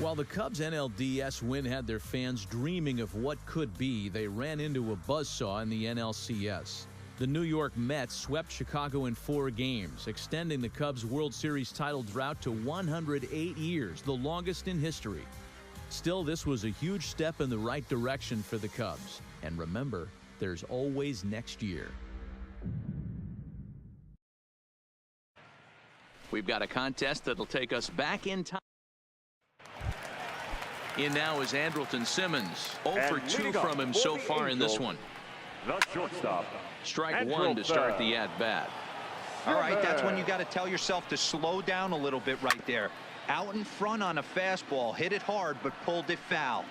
While the Cubs NLDS win had their fans dreaming of what could be, they ran into a buzzsaw in the NLCS. The New York Mets swept Chicago in 4 games, extending the Cubs' World Series title drought to 108 years, the longest in history. Still, this was a huge step in the right direction for the Cubs. And remember, there's always next year. We've got a contest that'll take us back in time. In now is Andrelton Simmons. 0 for 2 from him so far in this one. The shortstop. Strike 1 to start the at-bat. All right, that's when you got to tell yourself to slow down a little bit right there. Out in front on a fastball, hit it hard, but pulled it foul.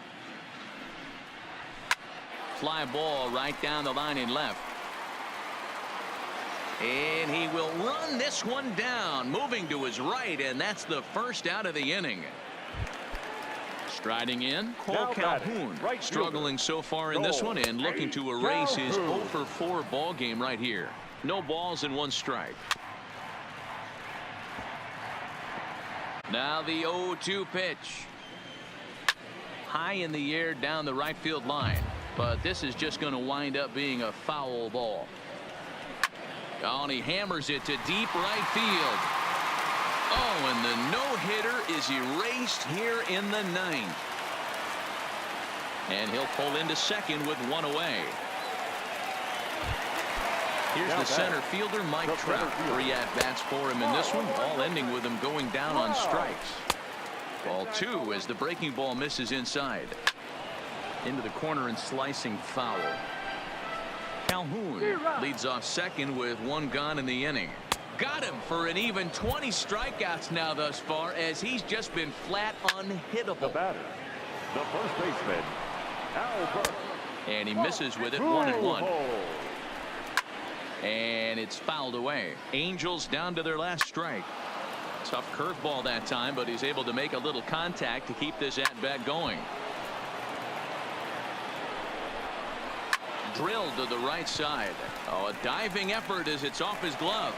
Fly ball right down the line in left. And he will run this one down, moving to his right, and that's the first out of the inning. Striding in, Cole Calhoun, struggling so far in this one and looking to erase his 0 for 4 ball game right here. No balls and 1 strike. Now the 0-2 pitch. High in the air down the right field line, but this is just going to wind up being a foul ball. Oh, and he hammers it to deep right field. Oh, and the no-hitter is erased here in the 9th. And he'll pull into second with 1 away. Here's the center fielder, Mike Trout. 3 at-bats for him in this one, all ending with him going down on strikes. Ball 2 as the breaking ball misses inside. Into the corner and slicing foul. Calhoun leads off second with 1 gone in the inning. Got him for an even 20 strikeouts now thus far, as he's just been flat unhittable. The batter, the first baseman, Albert. And he misses with it, 1-1. And it's fouled away. Angels down to their last strike. Tough curveball that time, but he's able to make a little contact to keep this at-bat going. Drilled to the right side. Oh, a diving effort as it's off his glove.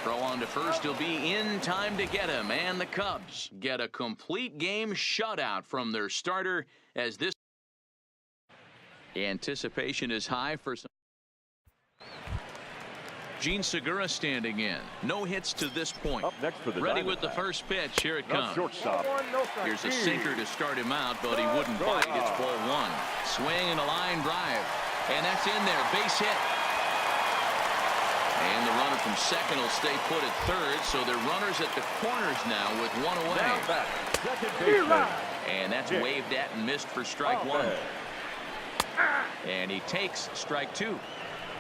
Throw on to first. He'll be in time to get him. And the Cubs get a complete game shutout from their starter, as this anticipation is high for some. Gene Segura standing in. No hits to this point. Up next for the ready with the first pitch. Here it comes. Shortstop. Here's a sinker to start him out, but he wouldn't bite. It's ball 1. Swing and a line drive. And that's in there. Base hit. And the runner from second will stay put at third, so they're runners at the corners now with 1 away. And that's waved at and missed for strike 1. And he takes strike 2.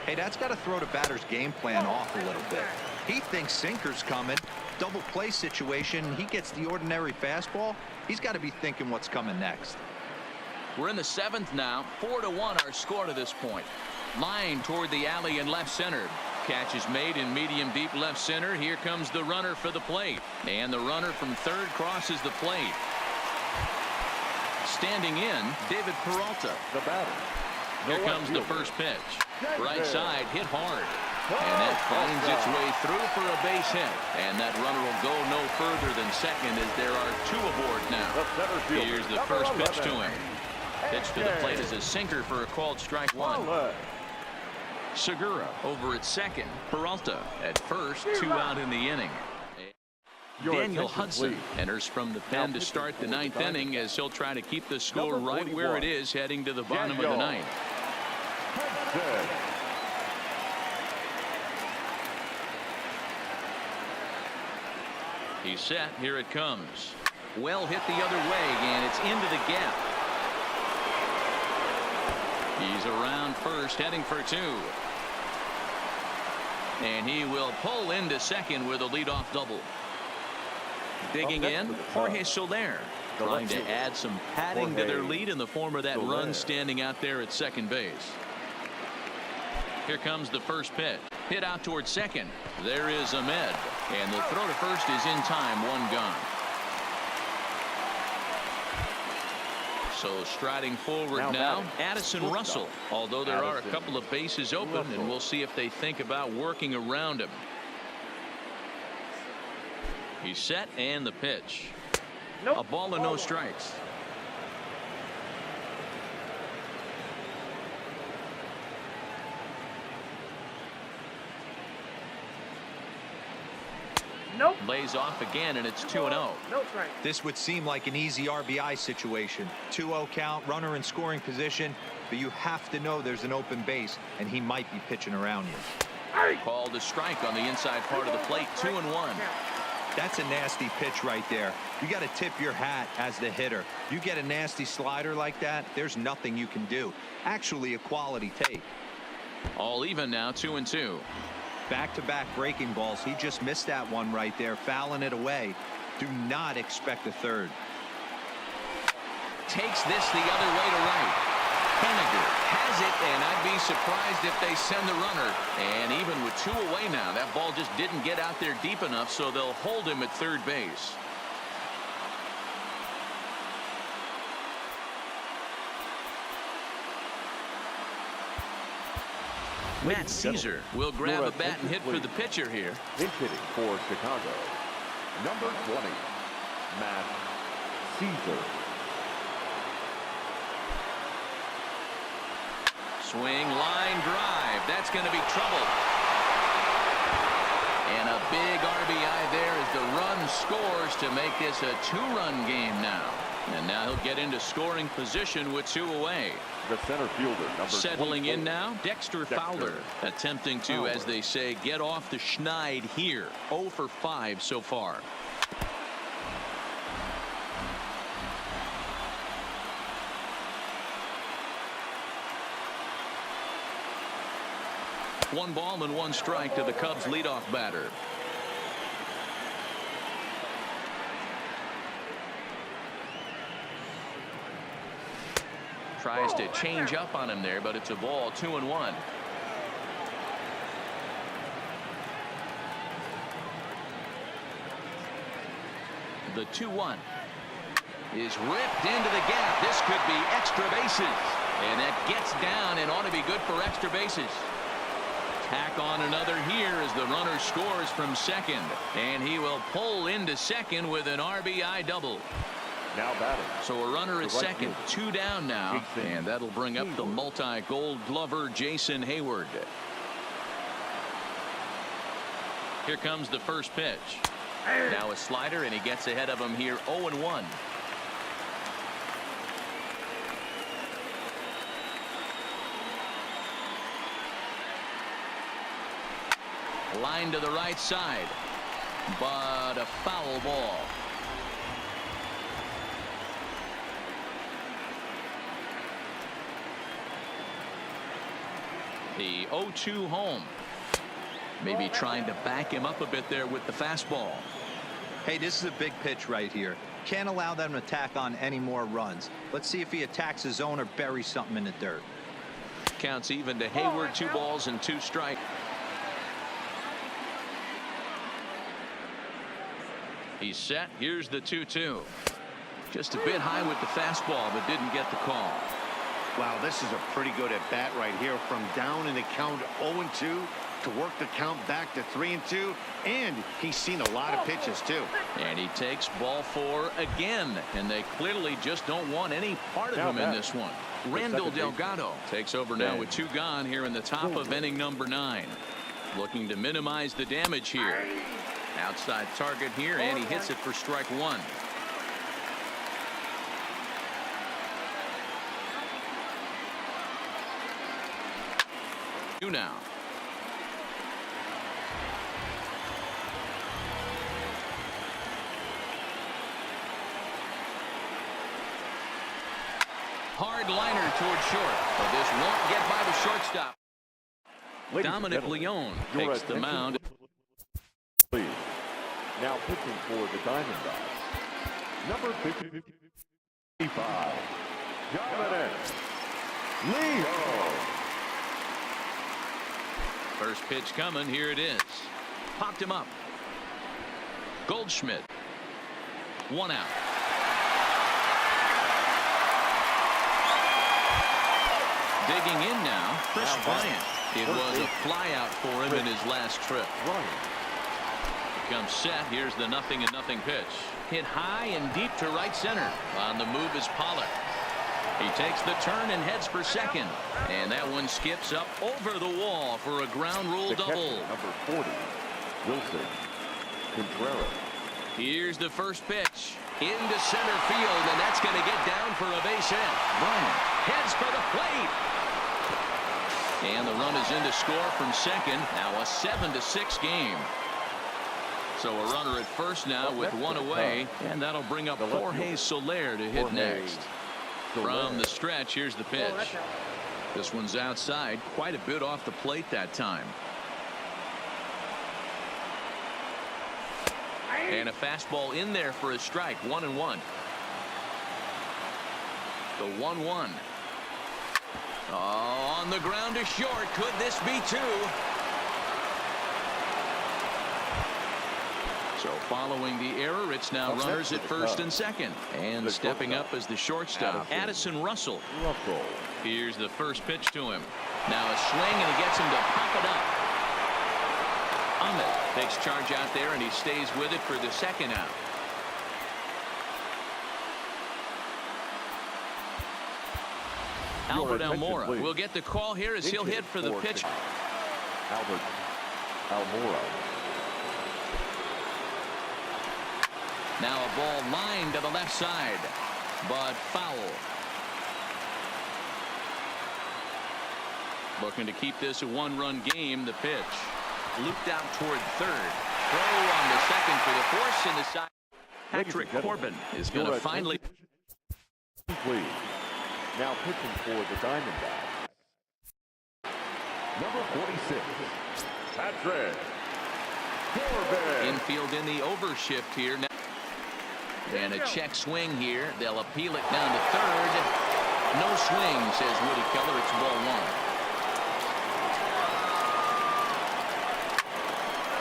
Hey, that's got to throw the batter's game plan off a little bit. He thinks sinker's coming. Double play situation. He gets the ordinary fastball. He's got to be thinking what's coming next. We're in the 7th now. 4-1 our score to this point. Line toward the alley in left center. Catch is made in medium deep left center. Here comes the runner for the plate. And the runner from third crosses the plate. Standing in, David Peralta. The batter. Here comes the first pitch. Right side, hit hard. And that finds its way through for a base hit. And that runner will go no further than second, as there are 2 aboard now. Here's the first pitch to him. Pitch to the plate is a sinker for a called strike 1. Segura over at second. Peralta at first. 2 out in the inning. Daniel Hudson enters from the pen to start the 9th inning, as he'll try to keep the score right where it is heading to the bottom of the 9th. He's set. Here it comes. Well hit the other way, and it's into the gap. He's around first, heading for 2. And he will pull into second with a leadoff double. Digging in, Jorge Soler, trying to add some padding to their lead in the form of that run standing out there at second base. Here comes the first pitch. Hit out towards second. There is Ahmed. And the throw to first is in time. 1 gone. So striding forward now, Addison Russell. Although there are a couple of bases open, and we'll see if they think about working around him. He's set, and the pitch. A ball and no strikes. Nope. Lays off again, and it's 2-0. No strike. This would seem like an easy RBI situation. 2-0 count, runner in scoring position, but you have to know there's an open base, and he might be pitching around you. Called a strike on the inside part of the plate. 2-1. That's a nasty pitch right there. You got to tip your hat as the hitter. You get a nasty slider like that, there's nothing you can do. Actually, a quality take. All even now, 2-2. Back-to-back breaking balls. He just missed that one right there, fouling it away. Do not expect a third. Takes this the other way to right. Henniger has it, and I'd be surprised if they send the runner. And even with 2 away now, that ball just didn't get out there deep enough, so they'll hold him at third base. Matt Caesar will grab a bat and hit for the pitcher here. Pinch hitting for Chicago, number 20, Matt Caesar. Swing, line drive. That's going to be trouble. And a big RBI there as the run scores to make this a 2-run game now. And now he'll get into scoring position with 2 away. The center fielder, number Settling 24. in now, Dexter Fowler, attempting to, as they say, get off the schneid here. 0 for 5 so far. One ball and 1 strike to the Cubs leadoff batter. Tries to change up on him there, but it's a ball. 2-1. The 2-1 is ripped into the gap. This could be extra bases, and that gets down and ought to be good for extra bases. Tack on another here as the runner scores from second, and he will pull into second with an RBI double. Now batting. So a runner at second, 2 down now, and that'll bring up the multi-gold glover Jason Hayward. Here comes the first pitch. Now a slider, and he gets ahead of him here. 0-1. Line to the right side, but a foul ball. The 0-2 home. Maybe trying to back him up a bit there with the fastball. Hey, this is a big pitch right here. Can't allow them to tack on any more runs. Let's see if he attacks his zone or buries something in the dirt. Counts even to Hayward. 2 balls and 2 strikes. He's set. Here's the 2-2. Just a bit high with the fastball, but didn't get the call. Wow, this is a pretty good at bat right here, from down in the count 0-2 to work the count back to 3-2, and he's seen a lot of pitches too. And he takes ball 4 again, and they clearly just don't want any part of him in this one. Randall Delgado takes over now with 2 gone here in the top of inning number 9. Looking to minimize the damage here. Outside target here, and he hits it for strike 1. Now. Hard liner towards short, but this won't get by the shortstop. Dominic Leone takes the mound. Please. Now pitching for the Diamondbacks, number 55, Dominic Leone. First pitch coming. Here it is. Popped him up. Goldschmidt. 1 out. Digging in now, Chris Bryant. It was a fly out for him in his last trip. comes set. Here's the 0-0 pitch. Hit high and deep to right center. On the move is Pollock. He takes the turn and heads for second. And that one skips up over the wall for a ground rule double. Number 40, Wilson Contreras. Here's the first pitch. Into center field, and that's going to get down for a base hit. Bryant heads for the plate. And the run is in to score from second. Now a 7-6 game. So a runner at first now with one away, and that'll bring up Jorge Soler to hit next. From the stretch, here's the pitch. This one's outside, quite a bit off the plate that time. And a fastball in there for a strike. 1-1. The 1-1. Oh, on the ground to short. Could this be two? So following the error, it's now runners at first and second. And stepping up as the shortstop, Addison Russell. Here's the first pitch to him. Now a swing, and he gets him to pop it up. Ahmed takes charge out there, and he stays with it for the second out. Albert Almora will get the call here as he'll hit for the pitch. Albert Almora. Now a ball lined to the left side, but foul. Looking to keep this a one-run game. The pitch looped out toward third. Throw on the second for the force in the side. Patrick Corbin is going to finally. Please. Now pitching for the Diamondbacks. Number 46, Patrick Corbin. Infield in the overshift here. And a check swing here. They'll appeal it down to third. No swing, says Woody Keller. It's ball one.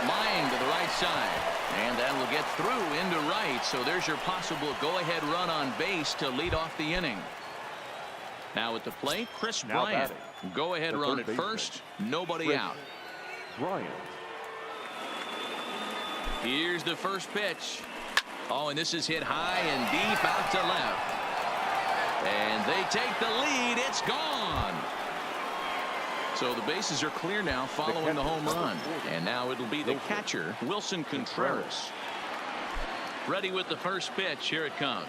Line to the right side. And that will get through into right. So there's your possible go-ahead run on base to lead off the inning. Now at the plate, Chris Bryant. Go-ahead run at first. Nobody out. Bryant. Here's the first pitch. Oh, and this is hit high and deep out to left. And they take the lead. It's gone. So the bases are clear now following the home run. And now it'll be the catcher, Wilson Contreras. Ready with the first pitch. Here it comes.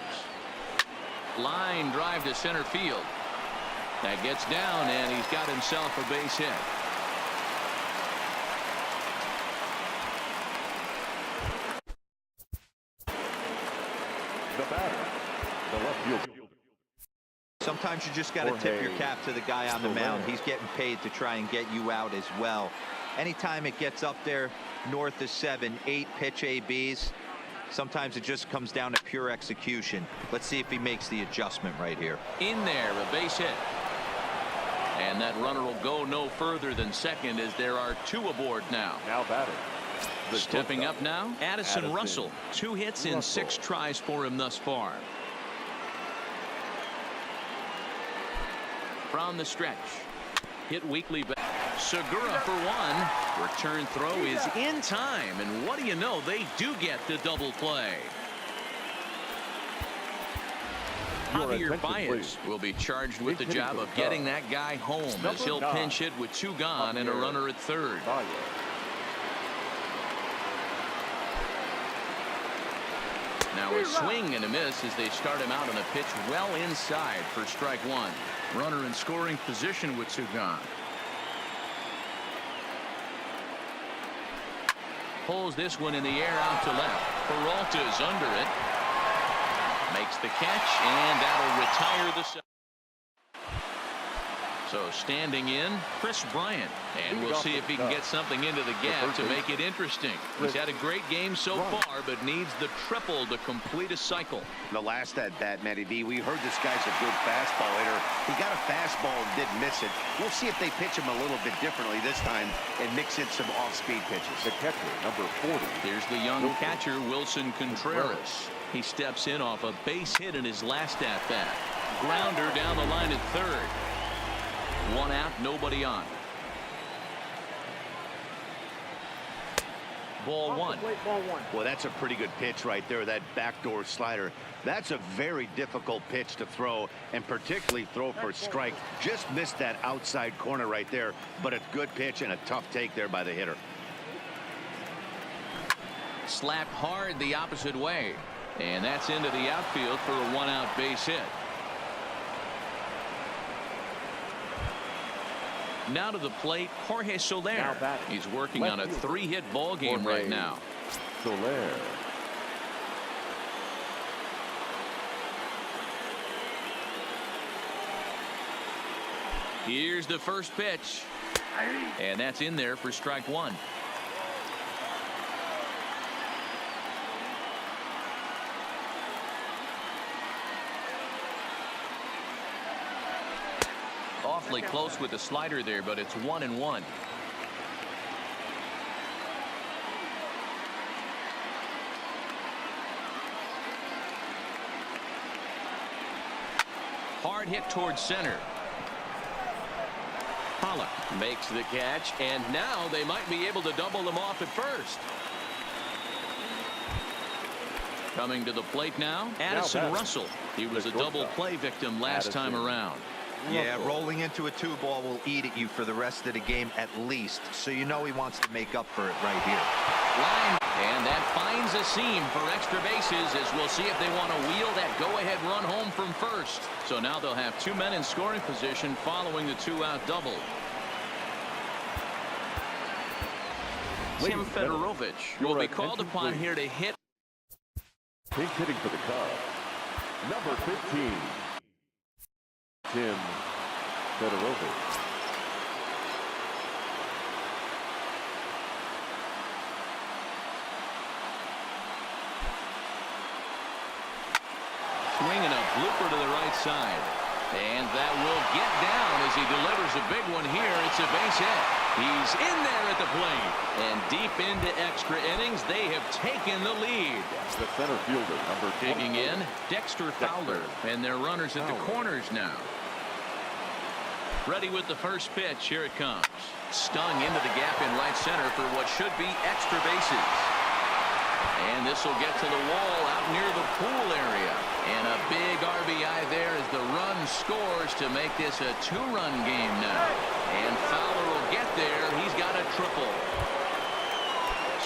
Line drive to center field. That gets down, and he's got himself a base hit. The batter, the left fielder. Sometimes you just got to tip your cap to the guy on the mound. He's getting paid to try and get you out as well. Anytime it gets up there north of 7, 8 pitch ABs, sometimes it just comes down to pure execution. Let's see if he makes the adjustment right here. In there, a base hit. And that runner will go no further than second as there are two aboard now. Now batting. Stepping up now, Addison Russell. 2 hits in 6 tries for him thus far. From the stretch. Hit weakly back. Segura for one. Return throw is in time. And what do you know? They do get the double play. Javier Baez will be charged with the job of getting that guy home as he'll pinch hit with 2 gone and a runner at third. Now a swing and a miss as they start him out on a pitch well inside for strike 1. Runner in scoring position with 2 gone. Pulls this one in the air out to left. Peralta's under it. Makes the catch, and that'll retire the set. So standing in, Chris Bryant. And we'll see if he can get something into the gap to make it interesting. He's had a great game so far, but needs the triple to complete a cycle. The last at bat, Matty B, we heard this guy's a good fastball hitter. He got a fastball and did miss it. We'll see if they pitch him a little bit differently this time and mix in some off-speed pitches. The catcher, number 40. Here's the young catcher, Wilson Contreras. He steps in off a base hit in his last at-bat. Grounder down the line at third. 1 out, nobody on. Ball one. Well, that's a pretty good pitch right there, that backdoor slider. That's a very difficult pitch to throw, and particularly throw for a strike. Just missed that outside corner right there, but a good pitch and a tough take there by the hitter. Slapped hard the opposite way, and that's into the outfield for a one-out base hit. Now to the plate, Jorge Soler. He's working on a three-hit ball game right now. Soler. Here's the first pitch, and that's in there for strike one. Awfully close with the slider there, but it's 1-1. Hard hit towards center. Pollock makes the catch, and now they might be able to double them off at first. Coming to the plate now, Addison Russell. He was a double play victim last time around. Yeah, rolling into a 2-ball will eat at you for the rest of the game at least, so you know he wants to make up for it right here. Line, and that finds a seam for extra bases, as we'll see if they want to wheel that go-ahead run home from first. So now they'll have two men in scoring position following the two-out double. Tim Fedorovich will be called upon here to hit. Pinch hitting for the Cubs, number 15. Tim Fedorovich. Swinging a blooper to the right side. And that will get down as he delivers a big one here. It's a base hit. He's in there at the plate. And deep into extra innings, they have taken the lead. The center fielder, number 20. Digging in, Dexter Fowler. And their runners at the corners now. Ready with the first pitch. Here it comes. Stung into the gap in right center for what should be extra bases. And this will get to the wall out near the pool area. And a big RBI there as the run scores to make this a two-run game now. And Fowler will get there. He's got a triple.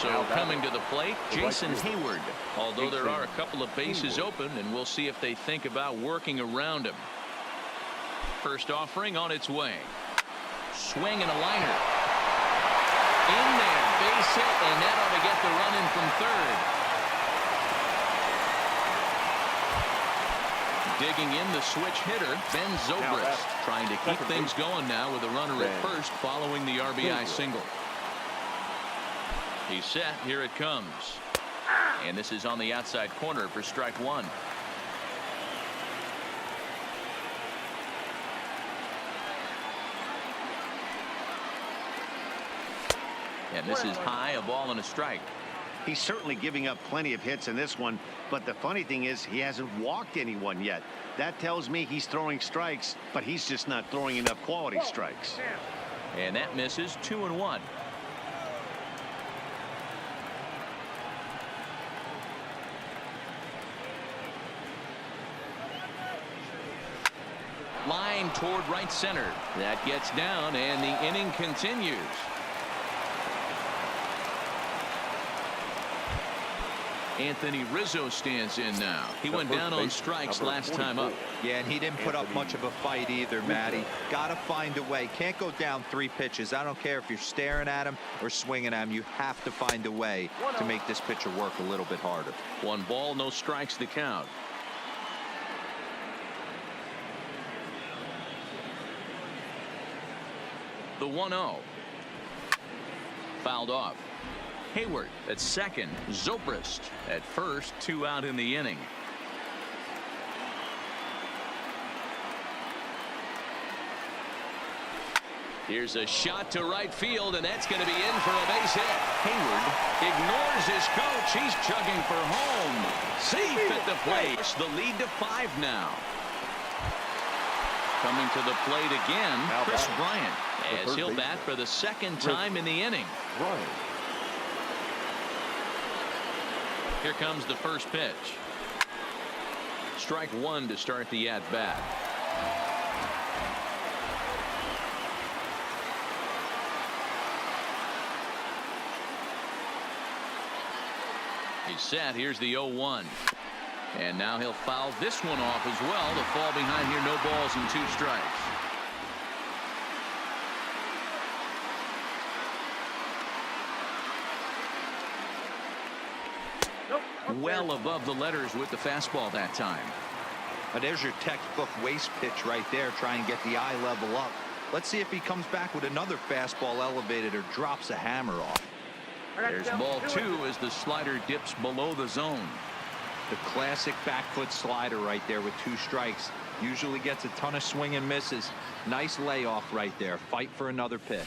So coming to the plate, Jason Hayward. Although there are a couple of bases open, and we'll see if they think about working around him. First offering on its way. Swing and a liner. In there, base hit, and that ought to get the run in from third. Digging in the switch hitter, Ben Zobrist, trying to keep things going now with a runner at first following the RBI single. He's set. Here it comes. And this is on the outside corner for strike one. And this is high, a ball and a strike. He's certainly giving up plenty of hits in this one, but the funny thing is he hasn't walked anyone yet. That tells me he's throwing strikes, but he's just not throwing enough quality strikes. And that misses 2-1. Line toward right center. That gets down, and the inning continues. Anthony Rizzo stands in now. He went down on strikes last time up. Yeah, and he didn't put up much of a fight either, Matty. Got to find a way. Can't go down 3 pitches. I don't care if you're staring at him or swinging at him. You have to find a way to make this pitcher work a little bit harder. 1 ball, no strikes to count. The 1-0. Fouled off. Hayward at second. Zobrist at first. 2 out in the inning. Here's a shot to right field, and that's going to be in for a base hit. Hayward ignores his coach. He's chugging for home. Safe at the plate. The lead to 5 now. Coming to the plate again, Chris Bryant, as he'll bat for the 2nd time in the inning. Here comes the first pitch. Strike one to start the at-bat. He's set. Here's the 0-1. And now he'll foul this one off as well to fall behind here. No balls and 2 strikes. Well above the letters with the fastball that time. There's your textbook waste pitch right there. Try and get the eye level up. Let's see if he comes back with another fastball elevated or drops a hammer off. There's ball 2 as the slider dips below the zone. The classic back foot slider right there with 2 strikes. Usually gets a ton of swing and misses. Nice layoff right there. Fight for another pitch.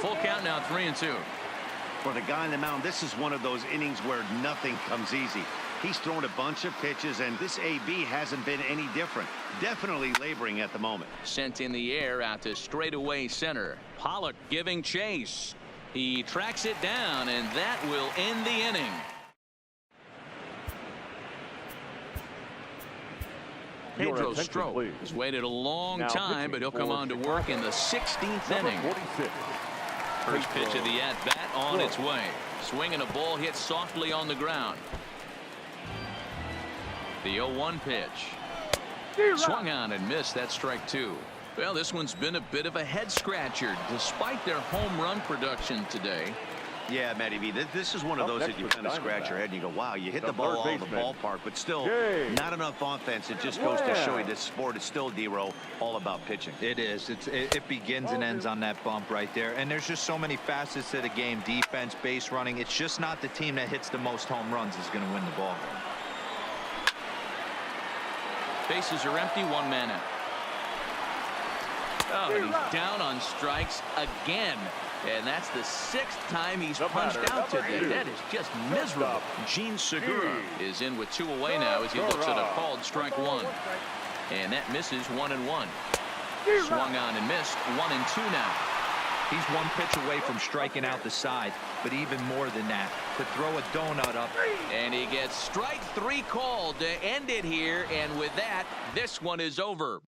Full count now, 3-2. For the guy on the mound, this is one of those innings where nothing comes easy. He's thrown a bunch of pitches, and this AB hasn't been any different. Definitely laboring at the moment. Sent in the air out to straightaway center. Pollock giving chase. He tracks it down, and that will end the inning. Pedro Strop has waited a long time, but he'll come on to work in the 16th inning. 46. First pitch of the at-bat on its way. Swinging a ball hit softly on the ground. The 0-1 pitch. Swung on and missed. That strike 2. Well, this one's been a bit of a head scratcher despite their home run production today. Yeah, Matty V, this is one of those that you kind of scratch your head and you go, wow, you hit the ball all the ballpark, but still not enough offense. It just goes to show you this sport is still, D-Row, all about pitching. It is. It begins and ends on that bump right there. And there's just so many facets to the game. Defense, base running. It's just not the team that hits the most home runs is going to win the ball game. Bases are empty, 1 man out. Oh, and he's down on strikes again. And that's the 6th time he's punched out today. That is just miserable. Gene Segura is in with 2 away now as he looks at a called strike 1. And that misses 1-1. Swung on and missed 1-2 now. He's 1 pitch away from striking out the side, but even more than that, to throw a donut up. And he gets strike 3 called to end it here. And with that, this one is over.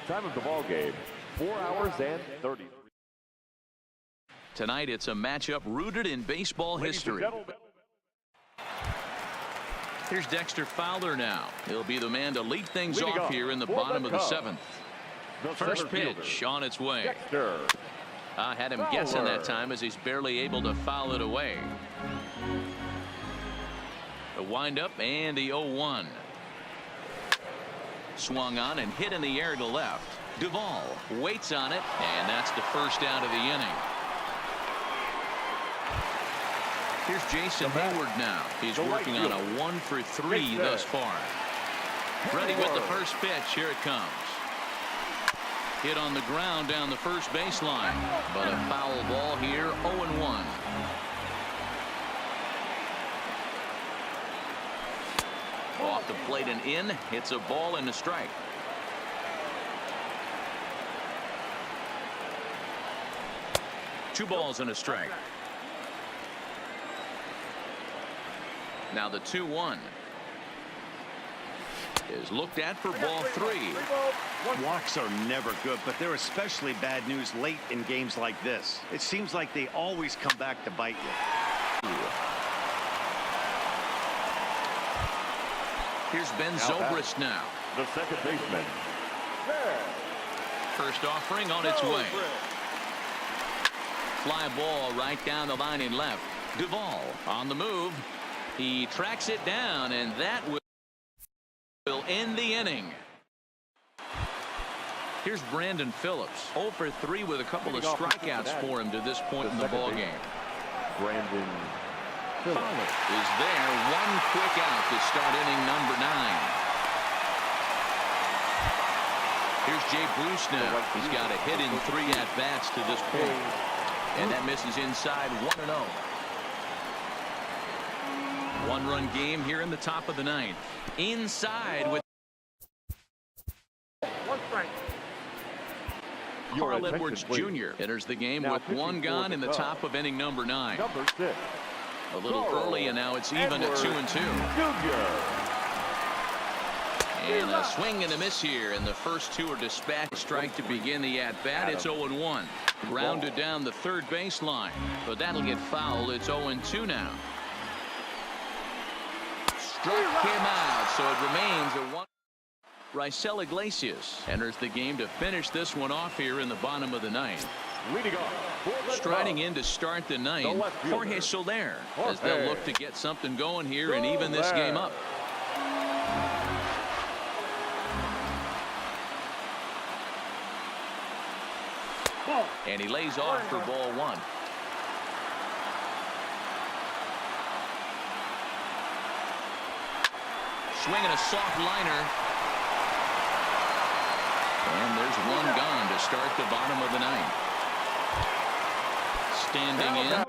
Time of the ball game, 4 hours and 30. Tonight, it's a matchup rooted in baseball history. Here's Dexter Fowler now. He'll be the man to lead things off here in the bottom of the 7th. First pitch on its way. I had him guessing that time as he's barely able to foul it away. The windup and the 0-1. Swung on and hit in the air to left. Duvall waits on it, and that's the first out of the inning. Here's Jason Hayward now. He's working on a 1 for 3 thus far. Ready with the first pitch. Here it comes. Hit on the ground down the first baseline, but a foul ball here, 0-1. Off the plate and in. Hits a ball and a strike. Two balls and a strike. Now the 2-1 is looked at for ball 3. Walks are never good, but they're especially bad news late in games like this. It seems like they always come back to bite you. Here's Ben Zobrist now. The second baseman. First offering on its way. Fly ball right down the line in left. Duvall on the move. He tracks it down, and that will end the inning. Here's Brandon Phillips. 0 for 3 with a couple of strikeouts for him to this point in the ball game. Brandon Phillips is there. 1 quick out to start inning number 9. Here's Jay Bruce now. He's got a hit in 3 at-bats to this point. And that misses inside 1-0. 1-run game here in the top of the 9th. Inside with 1 strike. Carl Edwards Jr. enters the game with one gone in the top of inning number 9. Number 6. A little early, and now it's even at 2-2. And a swing and a miss here, and the first two are dispatched. Strike to begin the at-bat. It's 0-1. Grounded down the third baseline, but that'll get fouled. It's 0-2 now. Struck him out, so it remains a 1. Raisel Iglesias enters the game to finish this one off here in the bottom of the 9th. Striding in to start the 9th, Jorge Soler, as they'll look to get something going here and even this game up. And he lays off for ball 1. Swinging a soft liner. And there's one gone to start the bottom of the 9th. Standing in.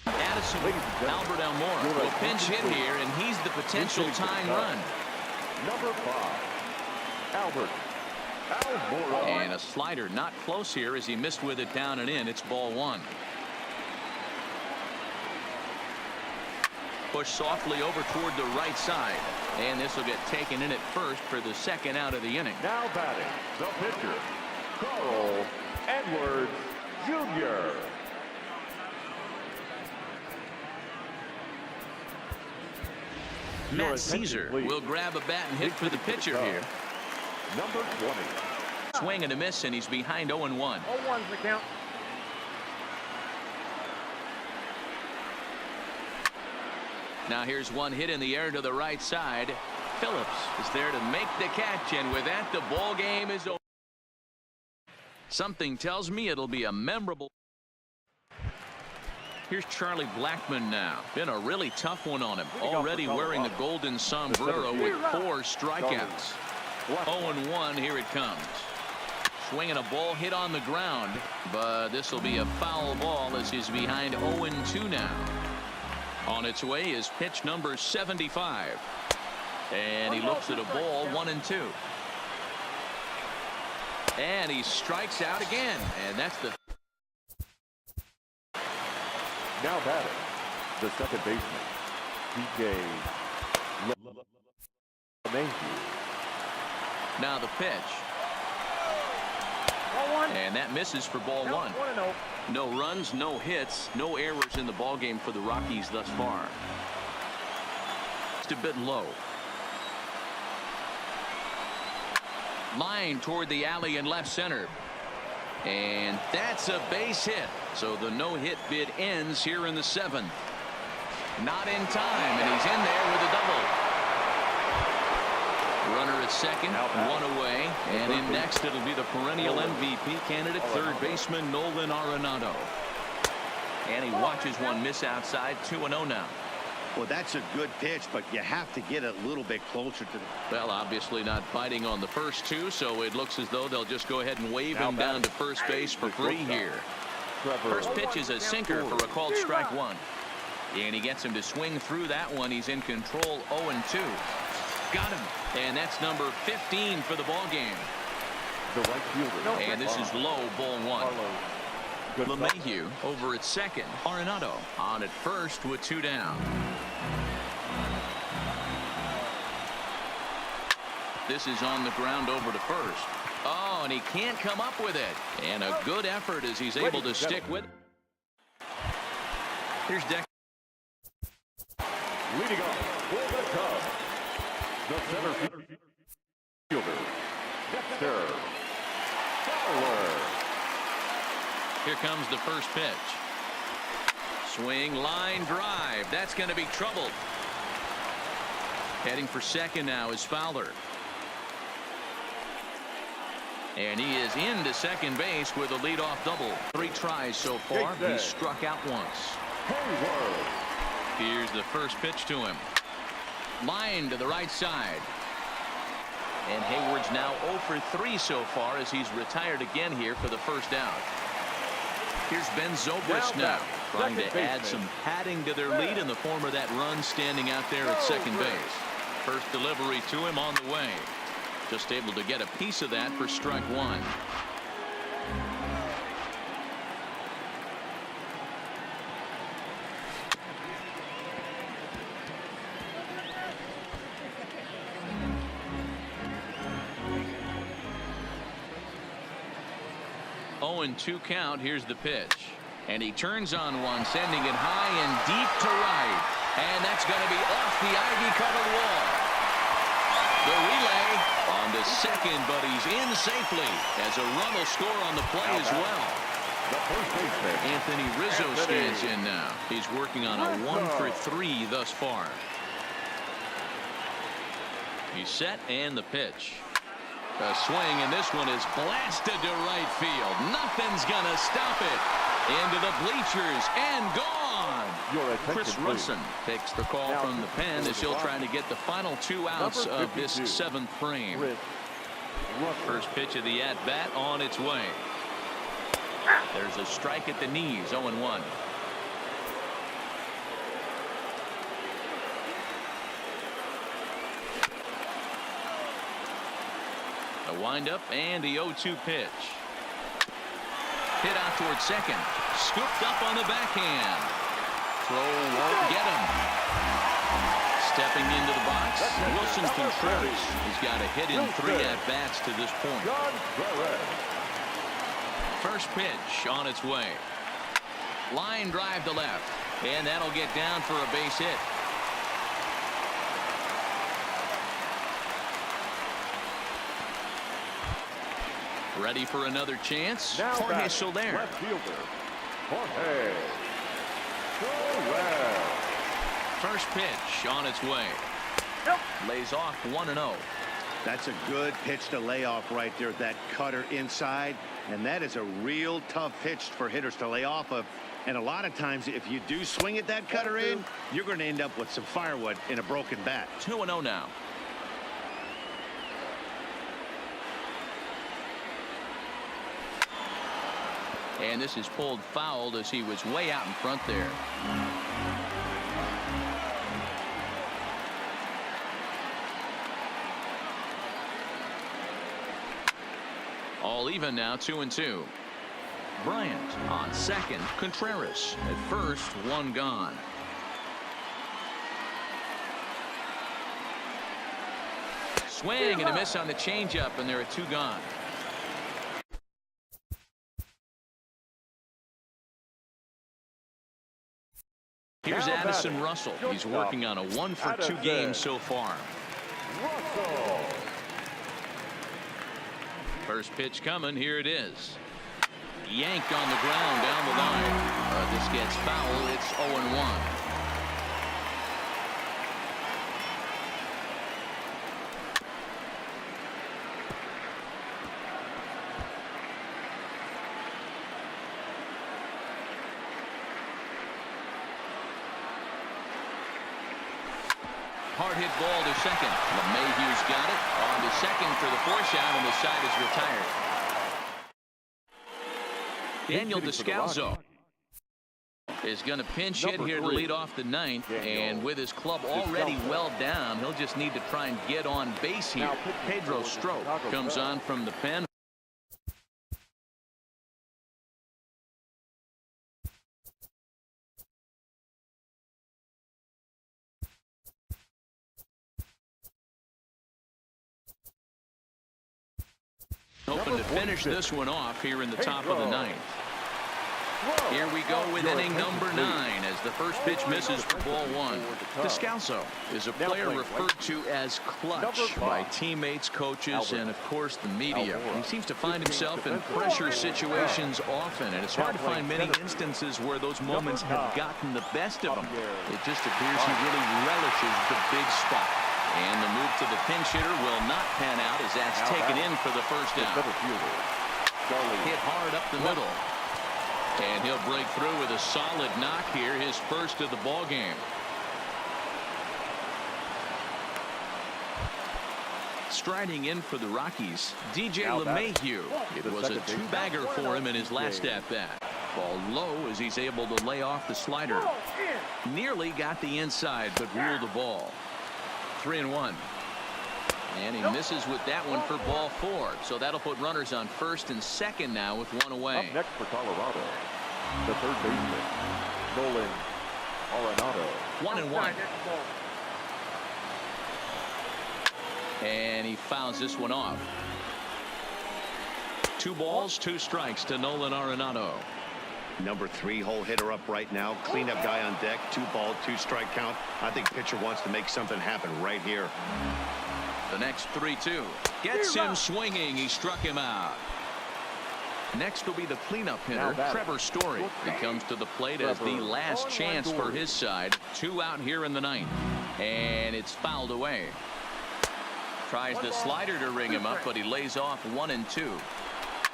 Addison Albert Almora will pinch hit here, and he's the potential tying run. Number 5, Albert Almora. And a slider not close here as he missed with it down and in. It's ball 1. Push softly over toward the right side, and this will get taken in at first for the second out of the inning. Now batting, the pitcher, Carl Edwards Jr. Matt Caesar will grab a bat and hit for the pitcher here. Number 20. Swing and a miss, and he's behind 0-1. 0-1's the count. Now here's one hit in the air to the right side. Phillips is there to make the catch, and with that, the ball game is over. Something tells me it'll be a memorable. Here's Charlie Blackmon now. Been a really tough one on him. Already wearing the golden sombrero with 4 strikeouts. 0-1, here it comes. Swinging a ball hit on the ground, but this will be a foul ball as he's behind 0-2 now. On its way is pitch number 75. And he looks at a ball 1-2. And he strikes out again. And that's the. Now batting, the second baseman, DJ LeMahieu. Now the pitch. And that misses for ball 1. No runs, no hits, no errors in the ballgame for the Rockies thus far. Just a bit low. Line toward the alley in left center. And that's a base hit. So the no-hit bid ends here in the 7th. Not in time, and he's in there with a double. Runner at second, one away, and in next it'll be the perennial MVP candidate, third baseman Nolan Arenado. And he watches one miss outside, 2-0 now. Well, that's a good pitch, but you have to get a little bit closer to the. Well, obviously not biting on the first two, so it looks as though they'll just go ahead and wave him down to first base for free here. First pitch is a sinker for a called strike 1. And he gets him to swing through that one. He's in control, 0-2. Got him. And that's number 15 for the ball game. The right fielder. And this is low, ball 1. LeMahieu over at second. Arenado on at first with 2 down. This is on the ground over to first. Oh, and he can't come up with it. And a good effort as he's able to stick with it. Here's Deck. Leading off for the Cubs, the center fielder, Dexter Fowler. Here comes the first pitch. Swing, line drive. That's going to be trouble. Heading for second now is Fowler. And he is into second base with a leadoff double. 3 tries so far. He's struck out once. Here's the first pitch to him. Line to the right side. And Hayward's now 0 for 3 so far as he's retired again here for the first out. Here's Ben Zobrist now. trying to add some padding to their lead in the form of that run standing out there at second base. First delivery to him on the way. Just able to get a piece of that for strike one. Oh, and 2 count. Here's the pitch. And he turns on one, sending it high and deep to right. And that's going to be off the ivy-covered wall. The relay on the second, but he's in safely as a run will score on the play as well. Anthony Rizzo stands in now. He's working on a 1-for-3 thus far. He's set and the pitch. A swing, and this one is blasted to right field. Nothing's gonna stop it. Into the bleachers and gone. Chris Russin takes the call from the pen as he'll try to get the final 2 outs of this 7th frame. First pitch of the at-bat on its way. There's a strike at the knees. 0-1. A windup and the 0-2 pitch. Hit out towards second. Scooped up on the backhand. Throw won't get him. Stepping into the box, Wilson Contreras. He's got a hit in 3 at-bats to this point. First pitch on its way. Line drive to left. And that'll get down for a base hit. Ready for another chance. Jorge Soler. Left fielder, Jorge Soler. First pitch on its way. Lays off 1-0. That's a good pitch to lay off right there. That cutter inside. And that is a real tough pitch for hitters to lay off of. And a lot of times, if you do swing at that cutter in, you're going to end up with some firewood in a broken bat. 2-0 now. And this is pulled fouled as he was way out in front there. All even now, 2-2. Bryant on second. Contreras at first. 1 gone. Swing and a miss on the changeup, and there are 2 gone. Here's Addison Russell. He's working on a 1-for-2 game so far. First pitch coming. Here it is. Yanked on the ground down the line. This gets foul. It's 0-1. Hard hit ball to second. LeMahieu's got it. On to second for the force out, and the side is retired. Daniel Descalzo is going to pinch hit here to lead off the 9th. And with his club already well down, he'll just need to try and get on base here. Pedro Strop comes on from the pen. Hoping to finish this one off here in the top of the 9th. Here we go with inning number 9 as the first pitch misses for ball 1. Descalzo is a player referred to as clutch by teammates, coaches, and of course the media. He seems to find himself in pressure situations often, and it's hard to find many instances where those moments have gotten the best of him. It just appears he really relishes the big spot. And the move to the pinch hitter will not pan out as that's taken in for the first out. Hit hard up the middle. And he'll break through with a solid knock here, his first of the ball game. Striding in for the Rockies, DJ LeMahieu. It was a 2-bagger for him in his last at-bat. Ball low as he's able to lay off the slider. Nearly got the inside, but ruled the ball. 3-1. And he misses with that one for ball 4. So that'll put runners on first and second now with one away. Up next for Colorado, the third baseman, Nolan Arenado. 1-1. And he fouls this one off. 2 balls, 2 strikes to Nolan Arenado. Number 3 hole hitter up right now. Cleanup guy on deck. 2 ball, 2 strike count. I think pitcher wants to make something happen right here. The next 3-2. Gets him swinging. He struck him out. Next will be the cleanup hitter, Trevor Story. He comes to the plate as the last chance for his side. 2 out here in the 9th. And it's fouled away. Tries the slider to ring him up, but he lays off 1-2.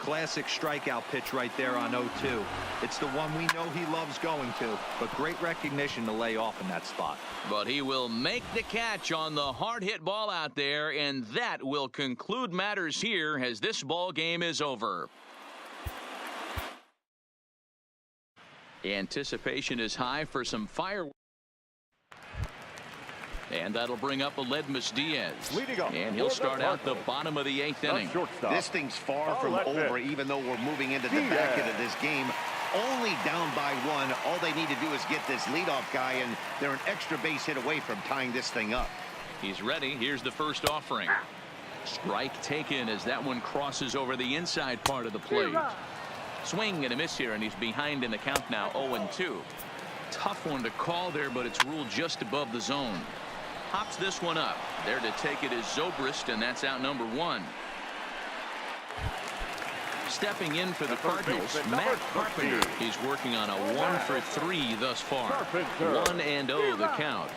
Classic strikeout pitch right there on 0-2. It's the one we know he loves going to, but great recognition to lay off in that spot. But he will make the catch on the hard hit ball out there, and that will conclude matters here as this ball game is over. Anticipation is high for some fireworks. And that'll bring up Aledmus Diaz. And he'll start out the bottom of the 8th inning. This thing's far from over, even though we're moving into the back end of this game. Only down by 1. All they need to do is get this leadoff guy, and they're an extra base hit away from tying this thing up. He's ready. Here's the first offering. Strike taken as that one crosses over the inside part of the plate. Swing and a miss here, and he's behind in the count now, 0-2. Tough one to call there, but it's ruled just above the zone. Hops this one up. There to take it is Zobrist, and that's out number 1. Stepping in for the Cardinals, Matt Carpenter. He's working on a 1-for-3 thus far. 1-0 the count.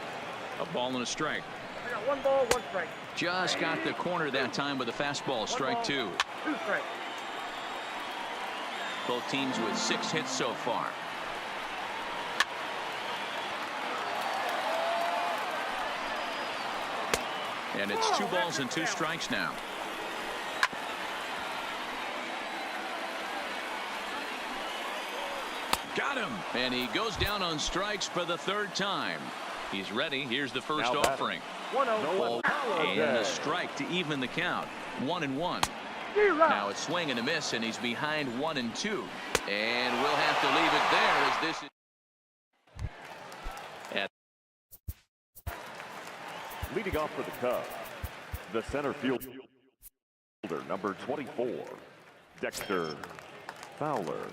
A ball and a strike. I got 1 ball, 1 strike. Just got the corner that time with a fastball. Strike 2. 2 strikes. Both teams with 6 hits so far. And it's 2 balls and 2 strikes now. Got him. And he goes down on strikes for the 3rd time. He's ready. Here's the first offering. 1-0. And a strike to even the count. 1-1. Now it's swing and a miss, and he's behind 1-2. And we'll have to leave it there as this is. Leading off for the Cubs, the center fielder, number 24, Dexter Fowler.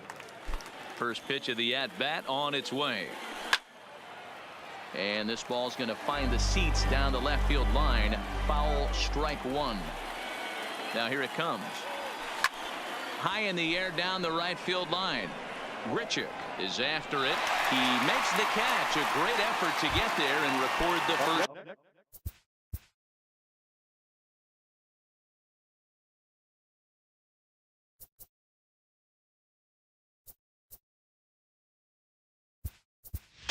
First pitch of the at-bat on its way. And this ball's going to find the seats down the left field line. Foul, strike 1. Now here it comes. High in the air down the right field line. Grichuk is after it. He makes the catch. A great effort to get there and record the first.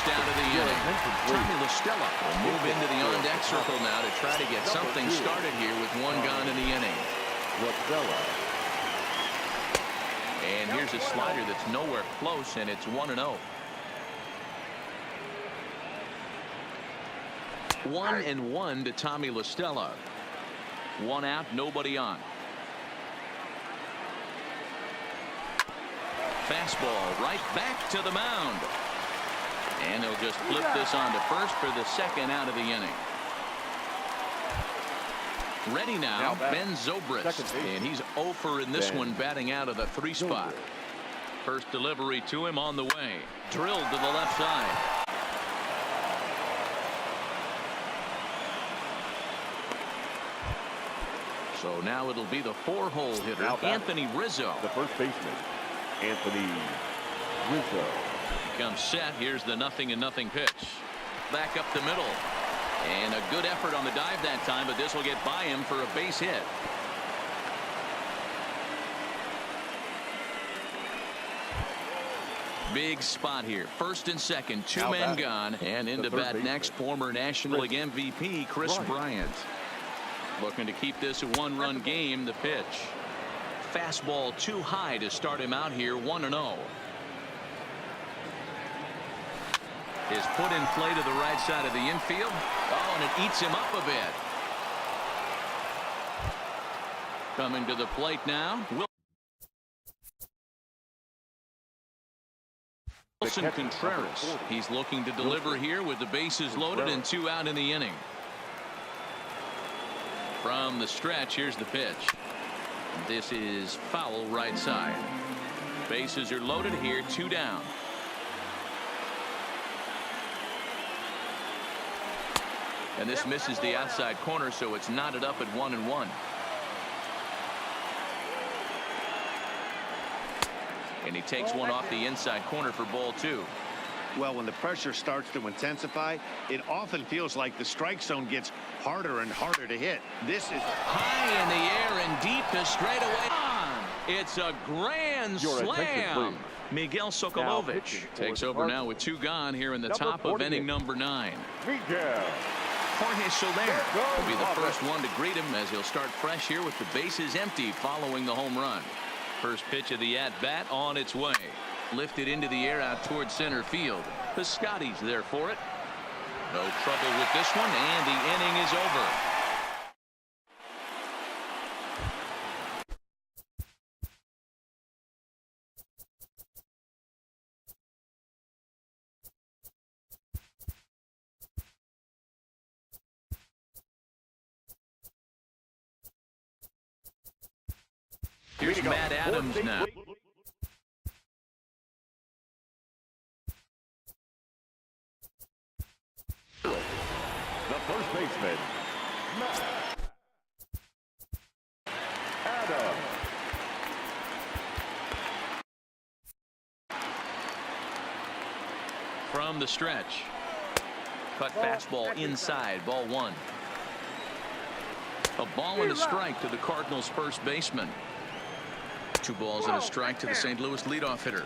Down to the inning. Tommy LaStella will move into the on-deck circle now to try to get something started here with 1 gone in the inning. And here's a slider that's nowhere close, and it's 1-0. 1-1 to Tommy LaStella. 1 out, nobody on. Fastball right back to the mound. And he'll just flip this on to first for the 2nd out of the inning. Ready now, Ben Zobrist. And he's 0 in this one, batting out of the 3 spot. First delivery to him on the way. Drilled to the left side. So now it'll be the 4-hole hitter, Anthony Rizzo. The first baseman, Anthony Rizzo. Comes set. Here's the 0-0 pitch. Back up the middle. And a good effort on the dive that time, but this will get by him for a base hit. Big spot here. First and second, 2 men gone. And into bat next, former National League MVP Chris Bryant. Looking to keep this a 1-run game. The pitch. Fastball too high to start him out here, 1-0. is put in play to the right side of the infield. Oh, and it eats him up a bit. Coming to the plate now. Wilson Contreras. He's looking to deliver here with the bases loaded and 2 out in the inning. From the stretch, here's the pitch. This is foul right side. Bases are loaded here, 2 down. And this misses the outside corner, so it's knotted up at 1-1. And he takes one off the inside corner for ball 2. Well, when the pressure starts to intensify, it often feels like the strike zone gets harder and harder to hit. This is high in the air and deep to straightaway. It's a grand slam. Miguel Sokolovic takes over now with 2 gone here in the top of inning number 9. Jorge Soler will be the first one to greet him as he'll start fresh here with the bases empty following the home run. First pitch of the at-bat on its way. Lifted into the air out towards center field. The Scotties there for it. No trouble with this one, and the inning is over. Here's Matt Adams now. The first baseman, Matt Adams. From the stretch. Cut fastball inside, ball 1. A ball and a strike to the Cardinals' first baseman. 2 balls and a strike to the St. Louis leadoff hitter.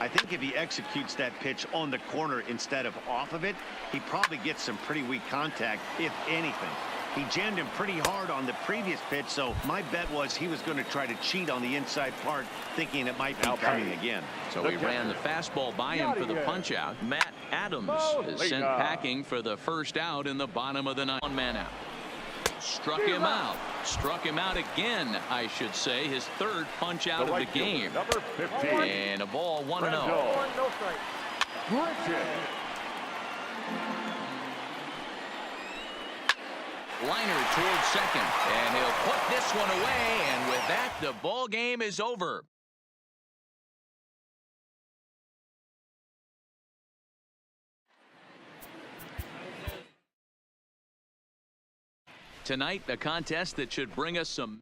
I think if he executes that pitch on the corner instead of off of it, he probably gets some pretty weak contact, if anything. He jammed him pretty hard on the previous pitch, so my bet was he was going to try to cheat on the inside part, thinking it might be coming again. So he ran the fastball by him for the punch out. Matt Adams is sent packing for the first out in the bottom of the 9th. 1 man out. Struck him out. Struck him out again, I should say. His 3rd punch out of the game. Number 15. And a ball 1-0. No strike. Liner towards second, and he'll put this one away, and with that, the ball game is over. Tonight, a contest that should bring us some.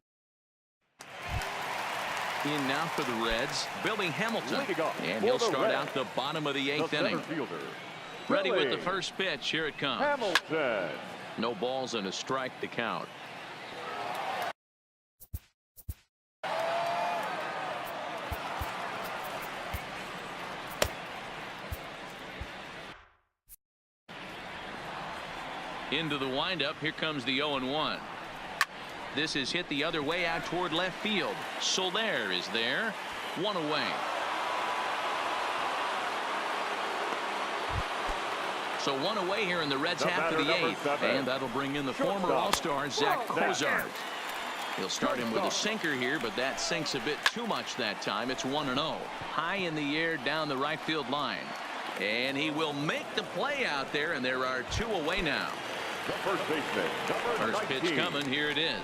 In now for the Reds, Billy Hamilton, and he'll start out the bottom of the 8th inning. Ready with the first pitch. Here it comes. Hamilton. No balls and a strike to count. Into the windup. Here comes the 0-1. This is hit the other way out toward left field. Soler is there. 1 away. So 1 away here in the Reds' half of the 8th. And that'll bring in the former All-Star Zach Cozart. He'll start him with a sinker here, but that sinks a bit too much that time. It's 1-0. High in the air down the right field line. And he will make the play out there, and there are 2 away now. The first baseman, first pitch coming. Here it is.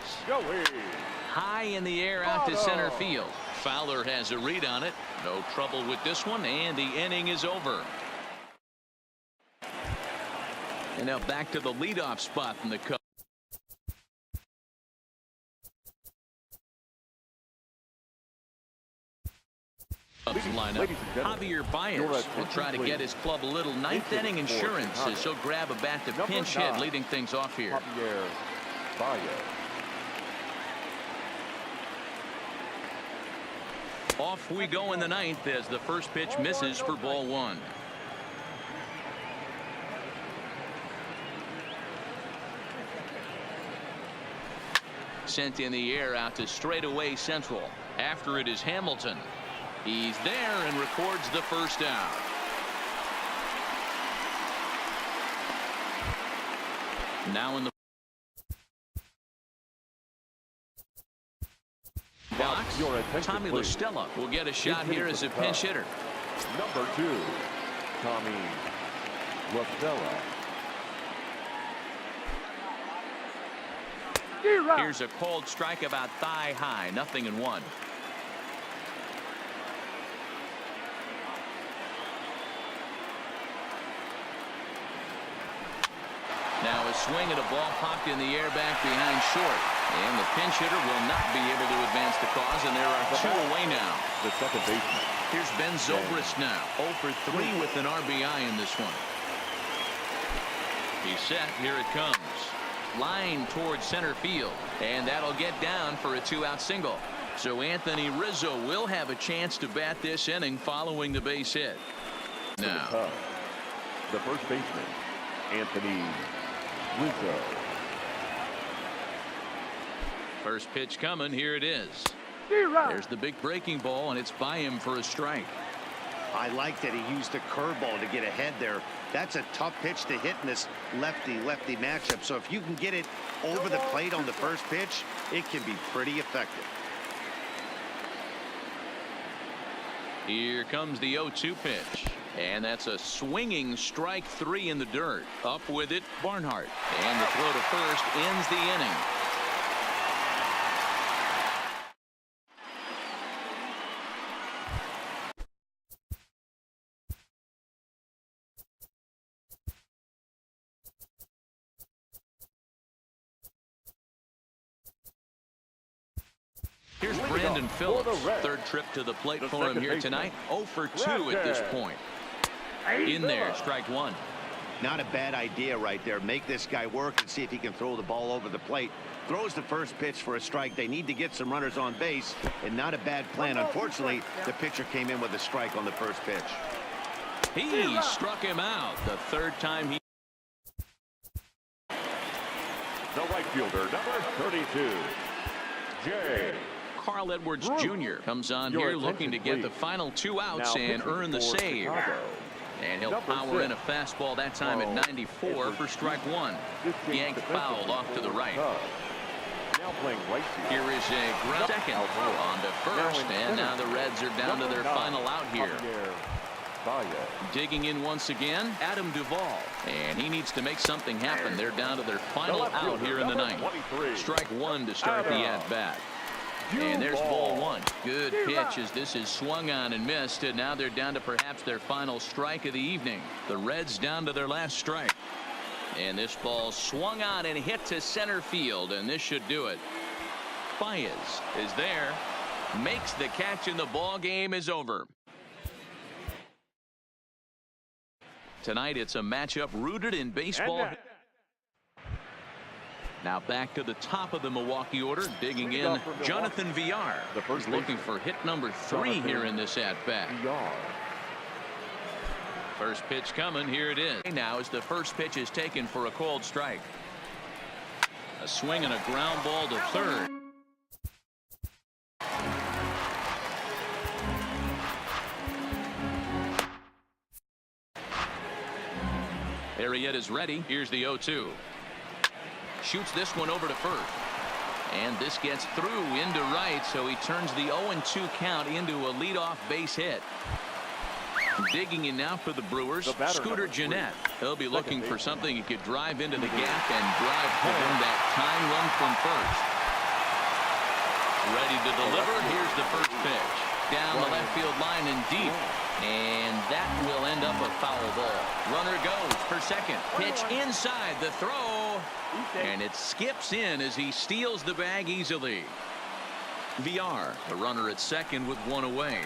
High in the air out to center field. Fowler has a read on it. No trouble with this one, and the inning is over. And now back to the leadoff spot in the Cubs. Lineup. Javier Baez will try to get his club a little 9th inning insurance as he'll grab a bat to pinch hit, leading things off here. Javier Baez. Off we go in the 9th as the first pitch misses for ball 1. Sent in the air out to straightaway central. After it is Hamilton. He's there and records the first out. Now in the box, Tommy La Stella will get a shot here as a pinch hitter. Number 2, Tommy La Stella. Here's a cold strike about thigh high, 0-1. Now a swing at a ball popped in the air back behind short. And the pinch hitter will not be able to advance the cause, and there are 2 away now. The second baseman. Here's Ben Zobrist now, 0 for 3 with an RBI in this one. He's set, here it comes. Line towards center field, and that'll get down for a 2-out single. So Anthony Rizzo will have a chance to bat this inning following the base hit. Now, the first baseman, Anthony Rizzo. First pitch coming, here it is. There's the big breaking ball, and it's by him for a strike. I like that he used a curveball to get ahead there. That's a tough pitch to hit in this lefty-lefty matchup. So if you can get it over the plate on the first pitch, it can be pretty effective. Here comes the 0-2 pitch. And that's a swinging strike 3 in the dirt. Up with it, Barnhart. And the throw to first ends the inning. Here's Brandon Phillips. Third trip to the plate for him here tonight. 0 for 2 at this point. In there, strike 1. Not a bad idea right there. Make this guy work and see if he can throw the ball over the plate. Throws the first pitch for a strike. They need to get some runners on base, and not a bad plan. Unfortunately, the pitcher came in with a strike on the first pitch. He struck him out the third time he. The right fielder, number 32, Jay. Carl Edwards Jr. comes on here looking to get the final 2 outs and earn the save. Chicago. And he'll power in a fastball that time at 94 for strike 1. Yanked foul off to the right. Now playing right field. Here is a ground second on to first, and now the Reds are down to their final out here. Digging in once again, Adam Duvall, and he needs to make something happen. They're down to their final out here in the ninth. Strike 1 to start the at-bat. And there's ball 1. Good pitch as this is swung on and missed, and now they're down to perhaps their final strike of the evening. The Reds down to their last strike. And this ball swung on and hit to center field, and this should do it. Baez is there, makes the catch, and the ball game is over. Tonight it's a matchup rooted in baseball. Now back to the top of the Milwaukee order, digging in Jonathan VR. He's looking for hit number 3 here in this at-bat. First pitch coming, here it is. Now as the first pitch is taken for a called strike. A swing and a ground ball to third. Arrieta is ready. Here's the 0-2. Shoots this one over to first. And this gets through into right, so he turns the 0-2 count into a leadoff base hit. Digging in now for the Brewers, Scooter Gennett. He'll be looking for something he could drive into the gap and drive home that tying run from first. Ready to deliver. Here's the first pitch. Down the left field line and deep. And that will end up a foul ball. Runner goes for second. Pitch inside the throw. And it skips in as he steals the bag easily. VR, the runner at second with 1 away.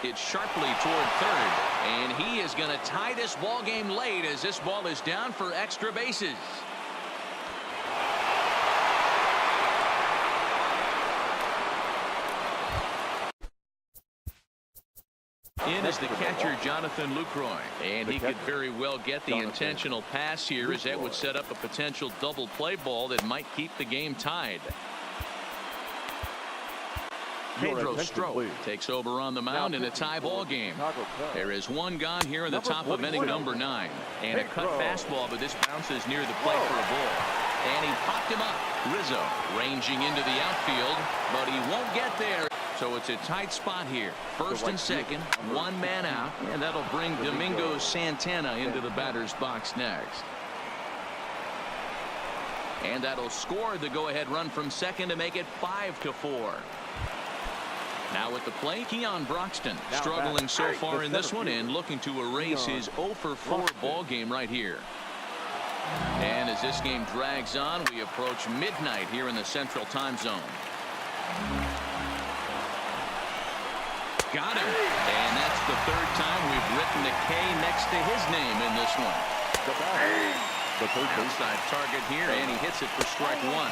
It's sharply toward third. And he is going to tie this ball game late as this ball is down for extra bases. In is the catcher, Jonathan Lucroy, and he could very well get the intentional pass here as that would set up a potential double play ball that might keep the game tied. Pedro Strop takes over on the mound in a tie ball game. There is one gone here in the top of inning number 9. And a cut fastball, but this bounces near the plate for a ball. And he popped him up. Rizzo ranging into the outfield, but he won't get there. So it's a tight spot here. First and second, one man out, and that'll bring Domingo Santana into the batter's box next. And that'll score the go-ahead run from second to make it 5-4. Now at the plate, Keon Broxton struggling so far in this one and looking to erase his 0-for-4 ball game right here. And as this game drags on, we approach midnight here in the Central Time Zone. Got him. And that's the third time we've written a K next to his name in this one. The third outside target here, and he hits it for strike one.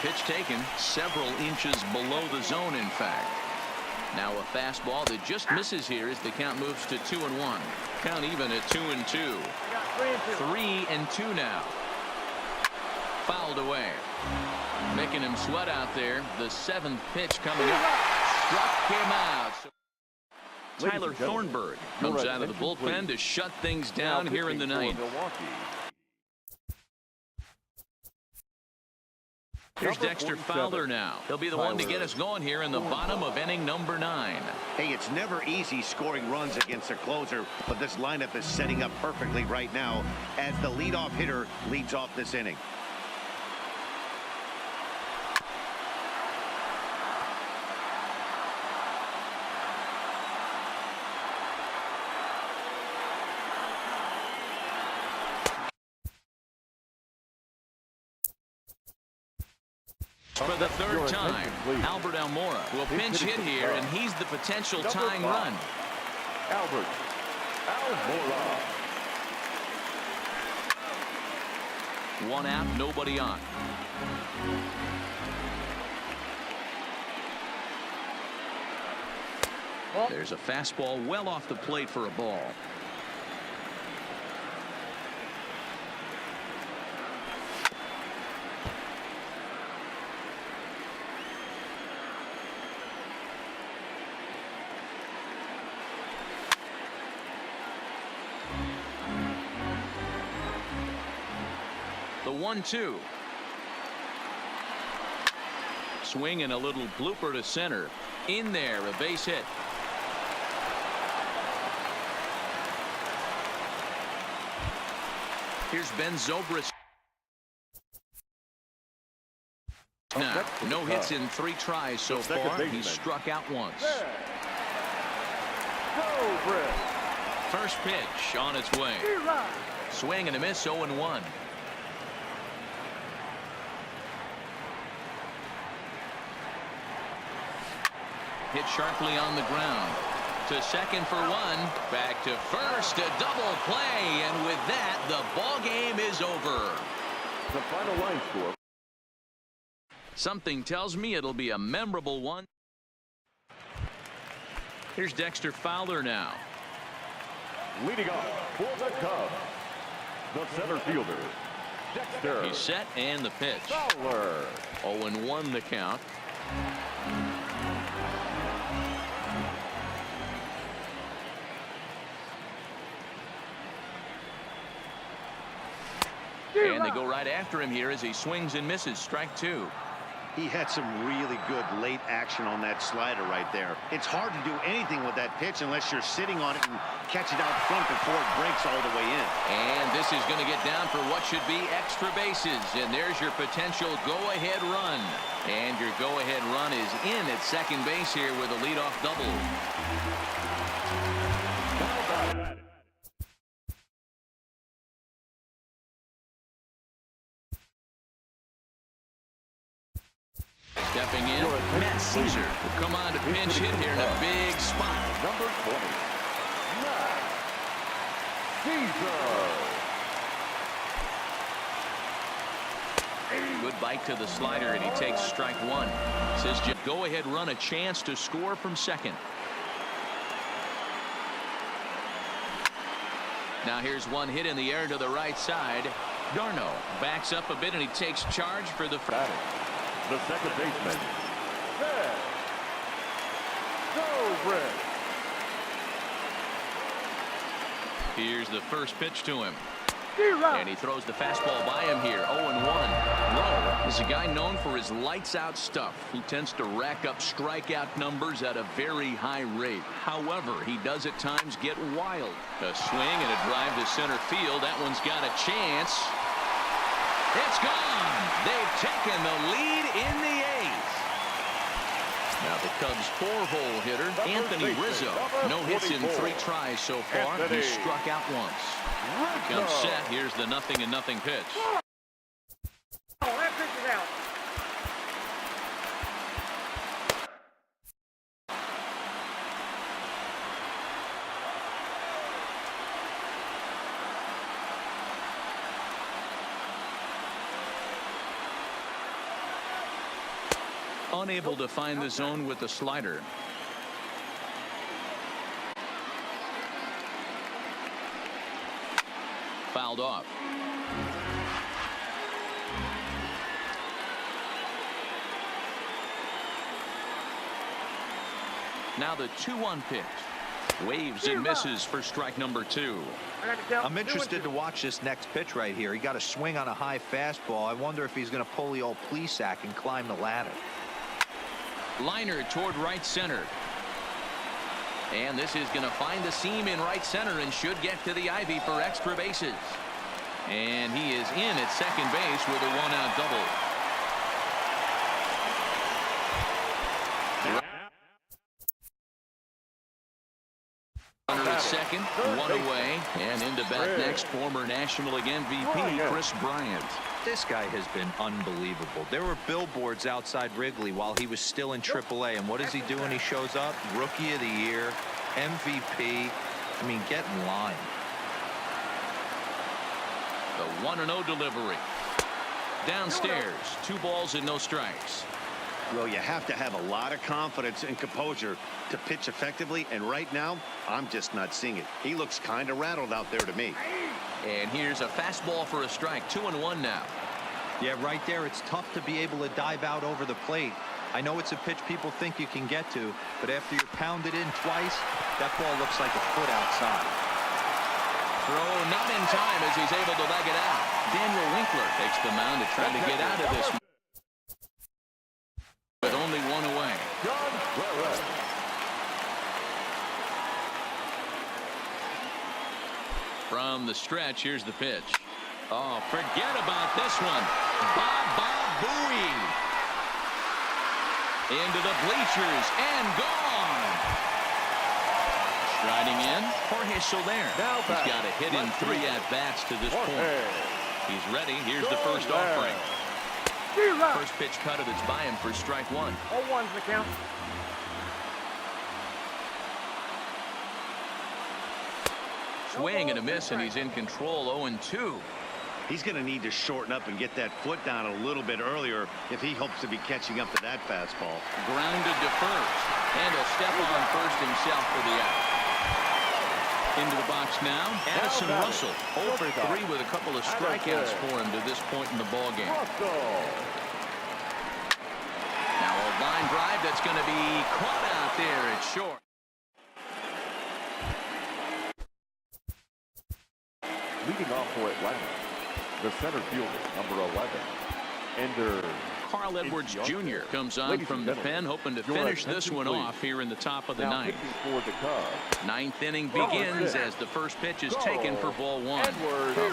Pitch taken several inches below the zone, in fact. Now a fastball that just misses here as the count moves to 2-1. Count even at 2-2. 3-2 now. Fouled away. Making him sweat out there. The seventh pitch coming up. Struck him out. Tyler Thornburg comes out of the bullpen to shut things down here in the ninth. Here's Dexter Fowler now. He'll be the one to get us going here in the bottom of inning number 9. Hey, it's never easy scoring runs against a closer, but this lineup is setting up perfectly right now as the leadoff hitter leads off this inning. For the third time, Albert Almora will pinch hit here, and he's the potential tying run. Albert Almora. One out, nobody on. There's a fastball well off the plate for a ball. The 1-2. Swing and a little blooper to center. In there, a base hit. Here's Ben Zobrist. Now, no hits in 3 tries so far. He's struck out once. First pitch on its way. Swing and a miss, 0-1. Hit sharply on the ground. To second for one. Back to first. A double play. And with that, the ball game is over. The final line score. Something tells me it'll be a memorable one. Here's Dexter Fowler now. Leading off for the Cubs, the center fielder, Dexter. He's set and the pitch. Fowler. 0-1 the count. And they go right after him here as he swings and misses. Strike 2. He had some really good late action on that slider right there. It's hard to do anything with that pitch unless you're sitting on it and catch it out front before it breaks all the way in. And this is going to get down for what should be extra bases. And there's your potential go-ahead run. And your go-ahead run is in at second base here with a leadoff double. Stepping in, Matt Caesar will come on to pinch hit here in a big spot. Number 20, Matt Caesar. Good bite to the slider, and he takes strike 1. Says go ahead run, a chance to score from second. Now here's one hit in the air to the right side. Darno backs up a bit, and he takes charge for the The second baseman, Here's the first pitch to him. And he throws the fastball by him here. 0-1. Rowe is a guy known for his lights-out stuff. He tends to rack up strikeout numbers at a very high rate. However, he does at times get wild. A swing and a drive to center field. That one's got a chance. It's gone. They've taken the lead in the eighth. Now the Cubs' four-hole hitter, Anthony Rizzo. No hits in 3 tries so far. He struck out once. Comes set. Here's the 0-0 pitch. Oh, that pitch is out. Unable to find the zone with the slider. Fouled off. Now the 2-1 pitch. Waves and misses for strike number 2. I'm interested to watch this next pitch right here. He got a swing on a high fastball. I wonder if he's going to pull the old Plesac and climb the ladder. Liner toward right center. And this is going to find the seam in right center and should get to the ivy for extra bases. And he is in at second base with a 1-out double. Runner at second, 1 away, and into bat next, former National League MVP Chris Bryant. This guy has been unbelievable. There were billboards outside Wrigley while he was still in AAA, and what does he do when he shows up? Rookie of the Year, MVP. I mean, get in line. The 1-0 delivery. Downstairs, 2 balls and no strikes. Well, you have to have a lot of confidence and composure to pitch effectively, and right now, I'm just not seeing it. He looks kind of rattled out there to me. And here's a fastball for a strike. 2-1 now. Yeah, right there, it's tough to be able to dive out over the plate. I know it's a pitch people think you can get to, but after you're pounded in twice, that ball looks like a foot outside. Throw not in time as he's able to leg it out. Daniel Winkler takes the mound to try to get out of this. With only 1 away. From the stretch, here's the pitch. Oh, forget about this one. Baba Booey. Into the bleachers and gone. Striding in, Jorge Soler. He's got a hit in 3 at-bats to this point. He's ready. Here's the first offering. First pitch cutter that's by him for strike 1. 0-1's the count. Swing and a miss, and he's in control. 0-2. He's going to need to shorten up and get that foot down a little bit earlier if he hopes to be catching up to that fastball. Grounded to first, and he'll step on first himself for the out. Into the box now, Addison Russell. 0 for 3 with a couple of strikeouts for him to this point in the ballgame. Now a line drive that's going to be caught out there at short. Leading off for Atlanta, the center fielder, number 11, Ender. Carl Edwards Jr. comes on from the pen, hoping to finish this one off here in the top of the ninth. Ninth inning begins as the first pitch is taken for ball 1. A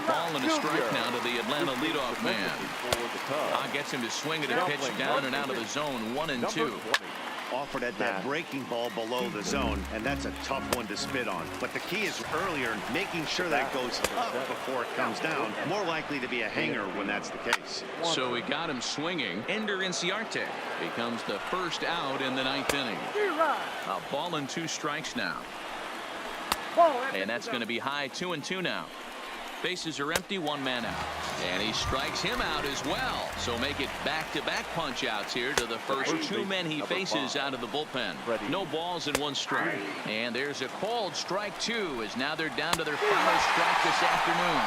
ball and a strike now to the Atlanta leadoff man. Gets him to swing at a pitch down and out of the zone. 1-2. Offered at that breaking ball below the zone, and that's a tough one to spit on. But the key is earlier, making sure that goes up before it comes down. More likely to be a hanger when that's the case. So we got him swinging. Ender Inciarte becomes the first out in the 9th inning. A ball and 2 strikes now. And that's going to be high. 2-2 now. Bases are empty, 1 man out. And he strikes him out as well. So make it back-to-back punch-outs here to the first 2 men he faces out of the bullpen. No balls and 1 strike. And there's a called strike 2 as now they're down to their final strike this afternoon.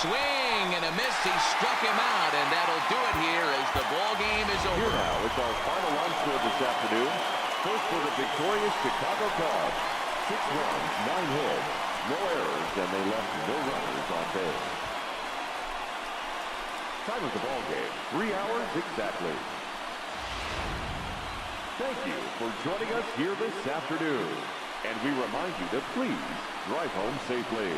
Swing and a miss. He struck him out, and that'll do it here as the ball game is over. Here now, it's our final line score this afternoon. First for the victorious Chicago Cubs. 6 runs, 9 hits, no errors, and they left no runners on base. Time of the ball game, 3 hours exactly. Thank you for joining us here this afternoon. And we remind you to please drive home safely.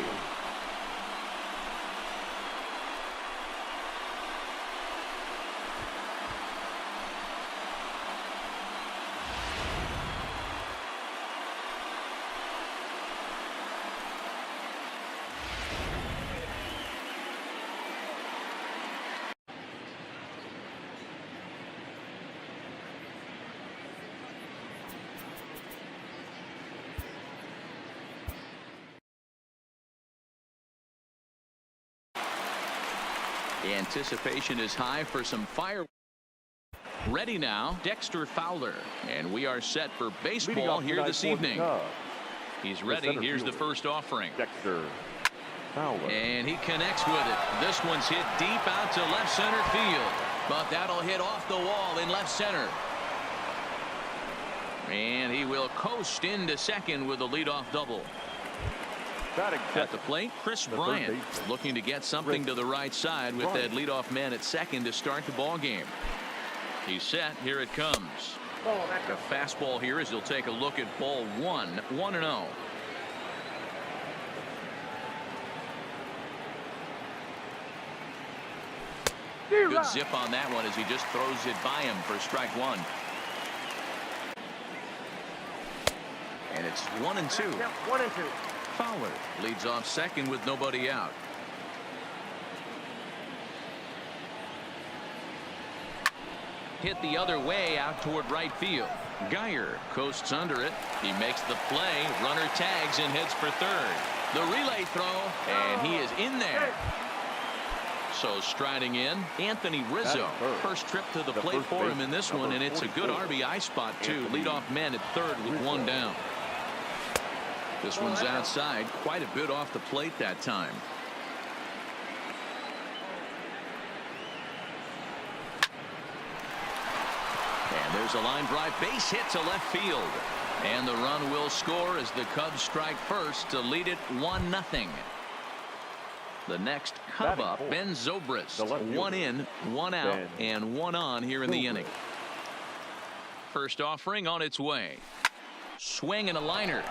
The anticipation is high for some fire. Ready now, Dexter Fowler. And we are set for baseball here this evening. He's ready. Here's the first offering. Dexter Fowler. And he connects with it. This one's hit deep out to left center field. But that'll hit off the wall in left center. And he will coast into second with a leadoff double. At the plate, Chris Bryant looking to get something to the right side with that leadoff man at second to start the ball game. He's set. Here it comes. The fastball here as he'll take a look at ball 1, 1-0. Good zip on that one as he just throws it by him for strike 1. And it's 1-2. Yep, 1-2. Fowler leads off second with nobody out. Hit the other way out toward right field. Geyer coasts under it. He makes the play. Runner tags and heads for third. The relay throw, and he is in there. So striding in, Anthony Rizzo. First trip to the plate for him in this one, and it's a good RBI spot too. Leadoff man at third with 1 down. This one's outside, quite a bit off the plate that time. And there's a line drive, base hit to left field. And the run will score as the Cubs strike first to lead it 1-0. The next Cub up, Ben Zobrist. 1 in, 1 out, and 1 on here in the inning. First offering on its way. Swing and a liner.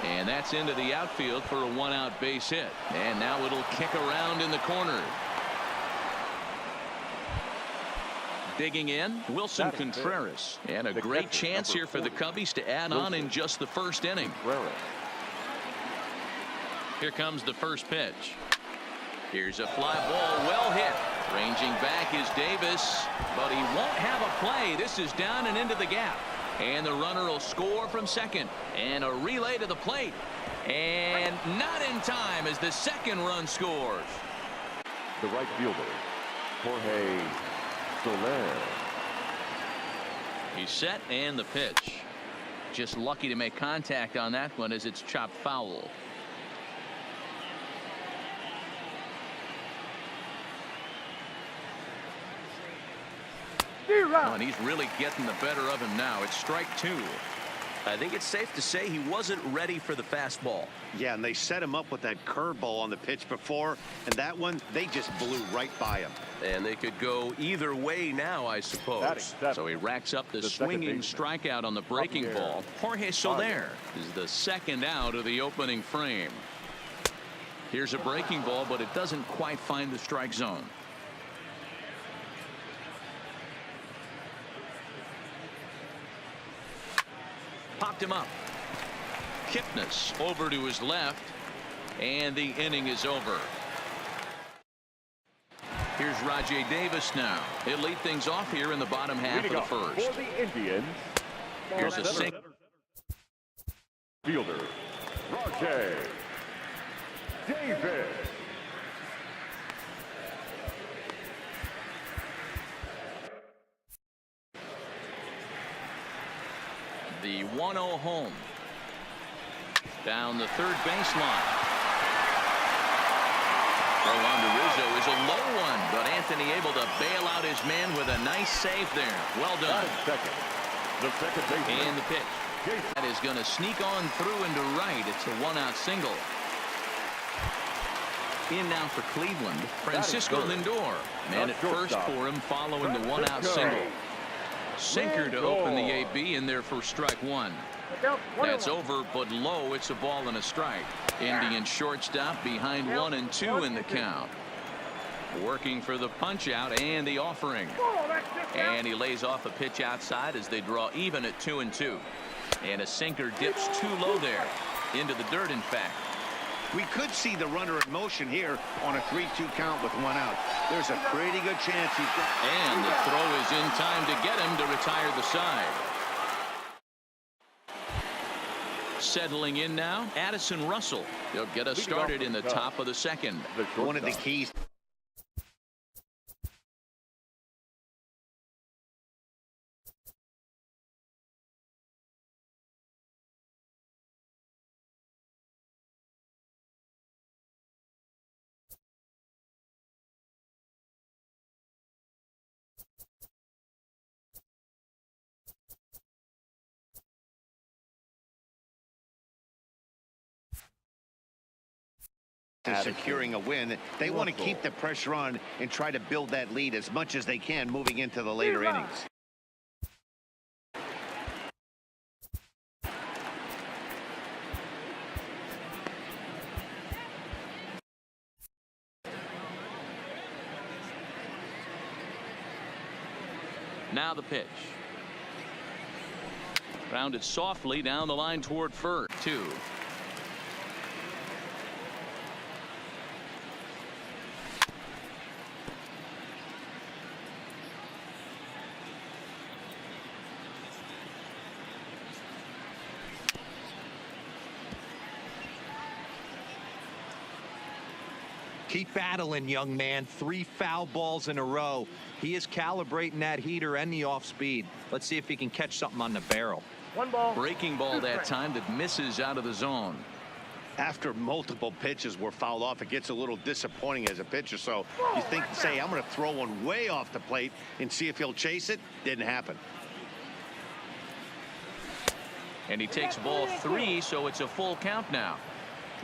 And that's into the outfield for a 1-out base hit. And now it'll kick around in the corner. Digging in, Wilson Contreras. And a great chance here for the Cubbies to add on in just the first inning. Here comes the first pitch. Here's a fly ball, well hit. Ranging back is Davis, but he won't have a play. This is down and into the gap. And the runner will score from second. And a relay to the plate. And not in time as the second run scores. The right fielder, Jorge Soler. He's set and the pitch. Just lucky to make contact on that one as it's chopped foul. Oh, and he's really getting the better of him now. It's strike 2. I think it's safe to say he wasn't ready for the fastball. Yeah, and they set him up with that curveball on the pitch before, and that one, they just blew right by him. And they could go either way now, I suppose. So he racks up the swinging strikeout on the breaking ball. Jorge Soler is the second out of the opening frame. Here's a breaking ball, but it doesn't quite find the strike zone. Popped him up. Kipnis over to his left, and the inning is over. Here's Rajay Davis now. He'll lead things off here in the bottom half of the first. For the Indians, here's a single. Fielder, Rajay Davis. The 1-0 home. Down the third baseline. Throw on to Rizzo is a low one, but Anthony able to bail out his man with a nice save there. Well done. Second, The second baseman. And the pitch. That is going to sneak on through into right. It's a one-out single. In now for Cleveland, Francisco Lindor. Man at first for him following the one-out single. Sinker to open the AB in there for strike one. That's over, but low. It's a ball and a strike. Indian shortstop behind 1-2 in the count. Working for the punch out and the offering. And he lays off a pitch outside as they draw even at 2-2. And a sinker dips too low there. Into the dirt, in fact. We could see the runner in motion here on a 3-2 count with one out. There's a pretty good chance he's got. And the throw is in time to get him to retire the side. Settling in now, Addison Russell. He'll get us started in the top of the second. One of the keys. To securing a win. They want to keep the pressure on and try to build that lead as much as they can moving into the later innings. Now the pitch. Grounded softly down the line toward first. 2. Keep battling, young man. 3 foul balls in a row. He is calibrating that heater and the off speed. Let's see if he can catch something on the barrel. 1 ball. Breaking ball that time that misses out of the zone. After multiple pitches were fouled off, it gets a little disappointing as a pitcher. So you think, say, I'm going to throw one way off the plate and see if he'll chase it. Didn't happen. And he takes ball 3, so it's a full count now.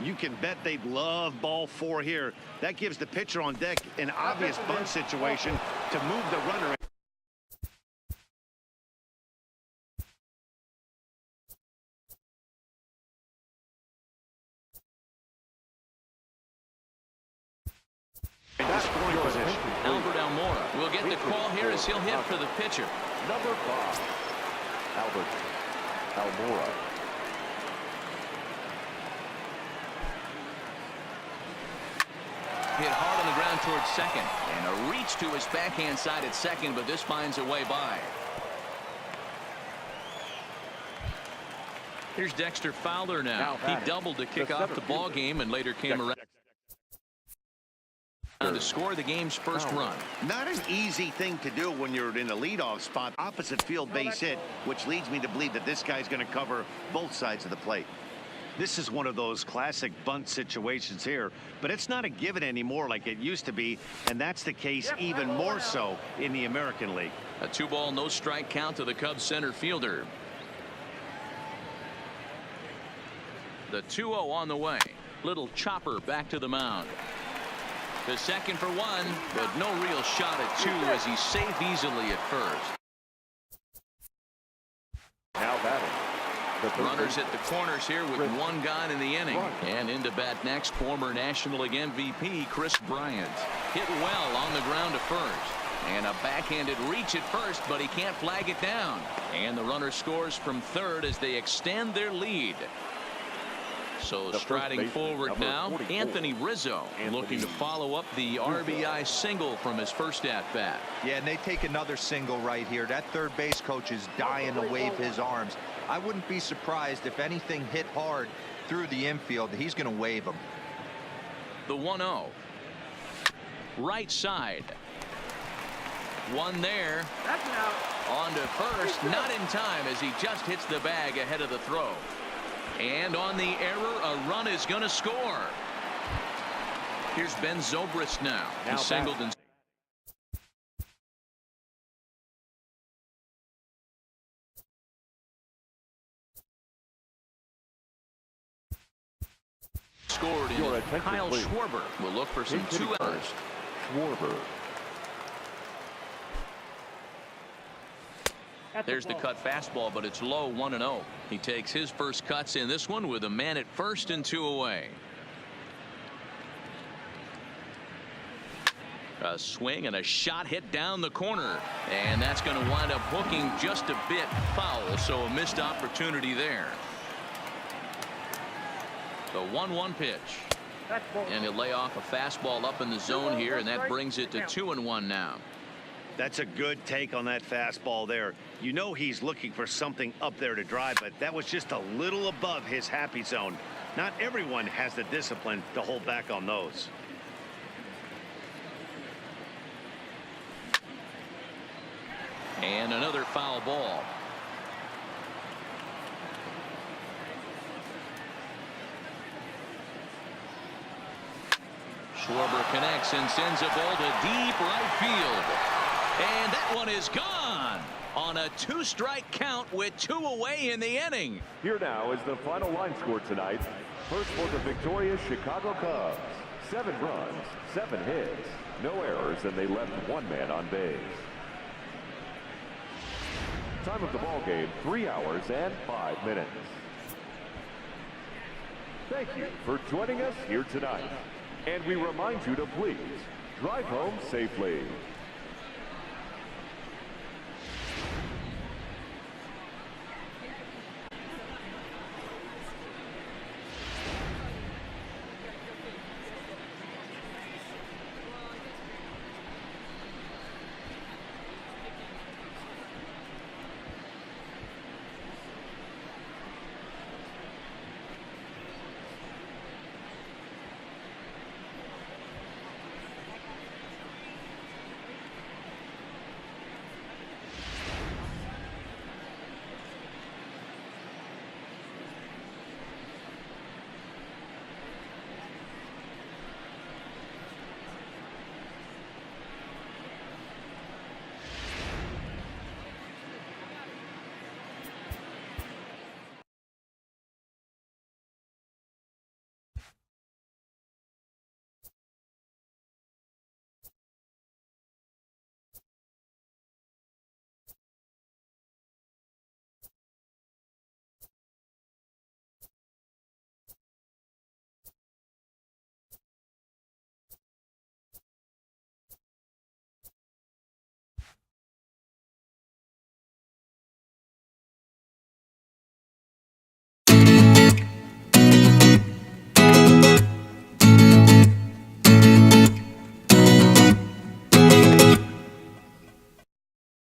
You can bet they'd love ball 4 here. That gives the pitcher on deck an obvious bunt situation to move the runner. Albert Almora will get the call here as he'll hit for the pitcher. Number 5, Albert Almora. Hit hard on the ground towards second, and a reach to his backhand side at second, but this finds a way by. Here's Dexter Fowler now. He doubled to kick off the ball game and later came around to score the game's first run. Not an easy thing to do when you're in a leadoff spot, opposite field base hit, which leads me to believe that this guy's going to cover both sides of the plate. This is one of those classic bunt situations here, but it's not a given anymore like it used to be, and that's the case even more so in the American League. A 2-ball, no strike count to the Cubs center fielder. The 2-0 on the way. Little chopper back to the mound. The second for 1, but no real shot at 2 as he's safe easily at first. Now batting. Runners at the corners here with 1 gone in the inning. And into bat next, former National League MVP Chris Bryant. Hit well on the ground to first. And a backhanded reach at first, but he can't flag it down. And the runner scores from third as they extend their lead. So striding forward now, 44. Anthony Rizzo looking to follow up the RBI single from his first at-bat. Yeah, and they take another single right here. That third base coach is dying to wave his arms. I wouldn't be surprised if anything hit hard through the infield. He's going to wave them. The 1-0. Right side. 1 there. That's an out. On to first. Not in time as he just hits the bag ahead of the throw. And on the error, a run is going to score. Here's Ben Zobrist now. He singled and scored in Your it. attention, Kyle please. Schwarber will look for some 2 outs. Schwarber. There's the cut fastball, but it's low, 1-0. He takes his first cuts in this one with a man at first and 2 away. A swing and a shot hit down the corner, and that's going to wind up hooking just a bit foul, so a missed opportunity there. The 1-1 pitch, and he'll lay off a fastball up in the zone here, and that brings it to 2-1 now. That's a good take on that fastball there. You know he's looking for something up there to drive, but that was just a little above his happy zone. Not everyone has the discipline to hold back on those. And another foul ball. Schwarber connects and sends a ball to deep right field. And that one is gone on a 2-strike count with 2 away in the inning. Here now is the final line score tonight. First for the victorious Chicago Cubs. 7 runs, 7 hits, no errors, and they left 1 man on base. Time of the ball game, 3 hours and 5 minutes. Thank you for joining us here tonight. And we remind you to please drive home safely.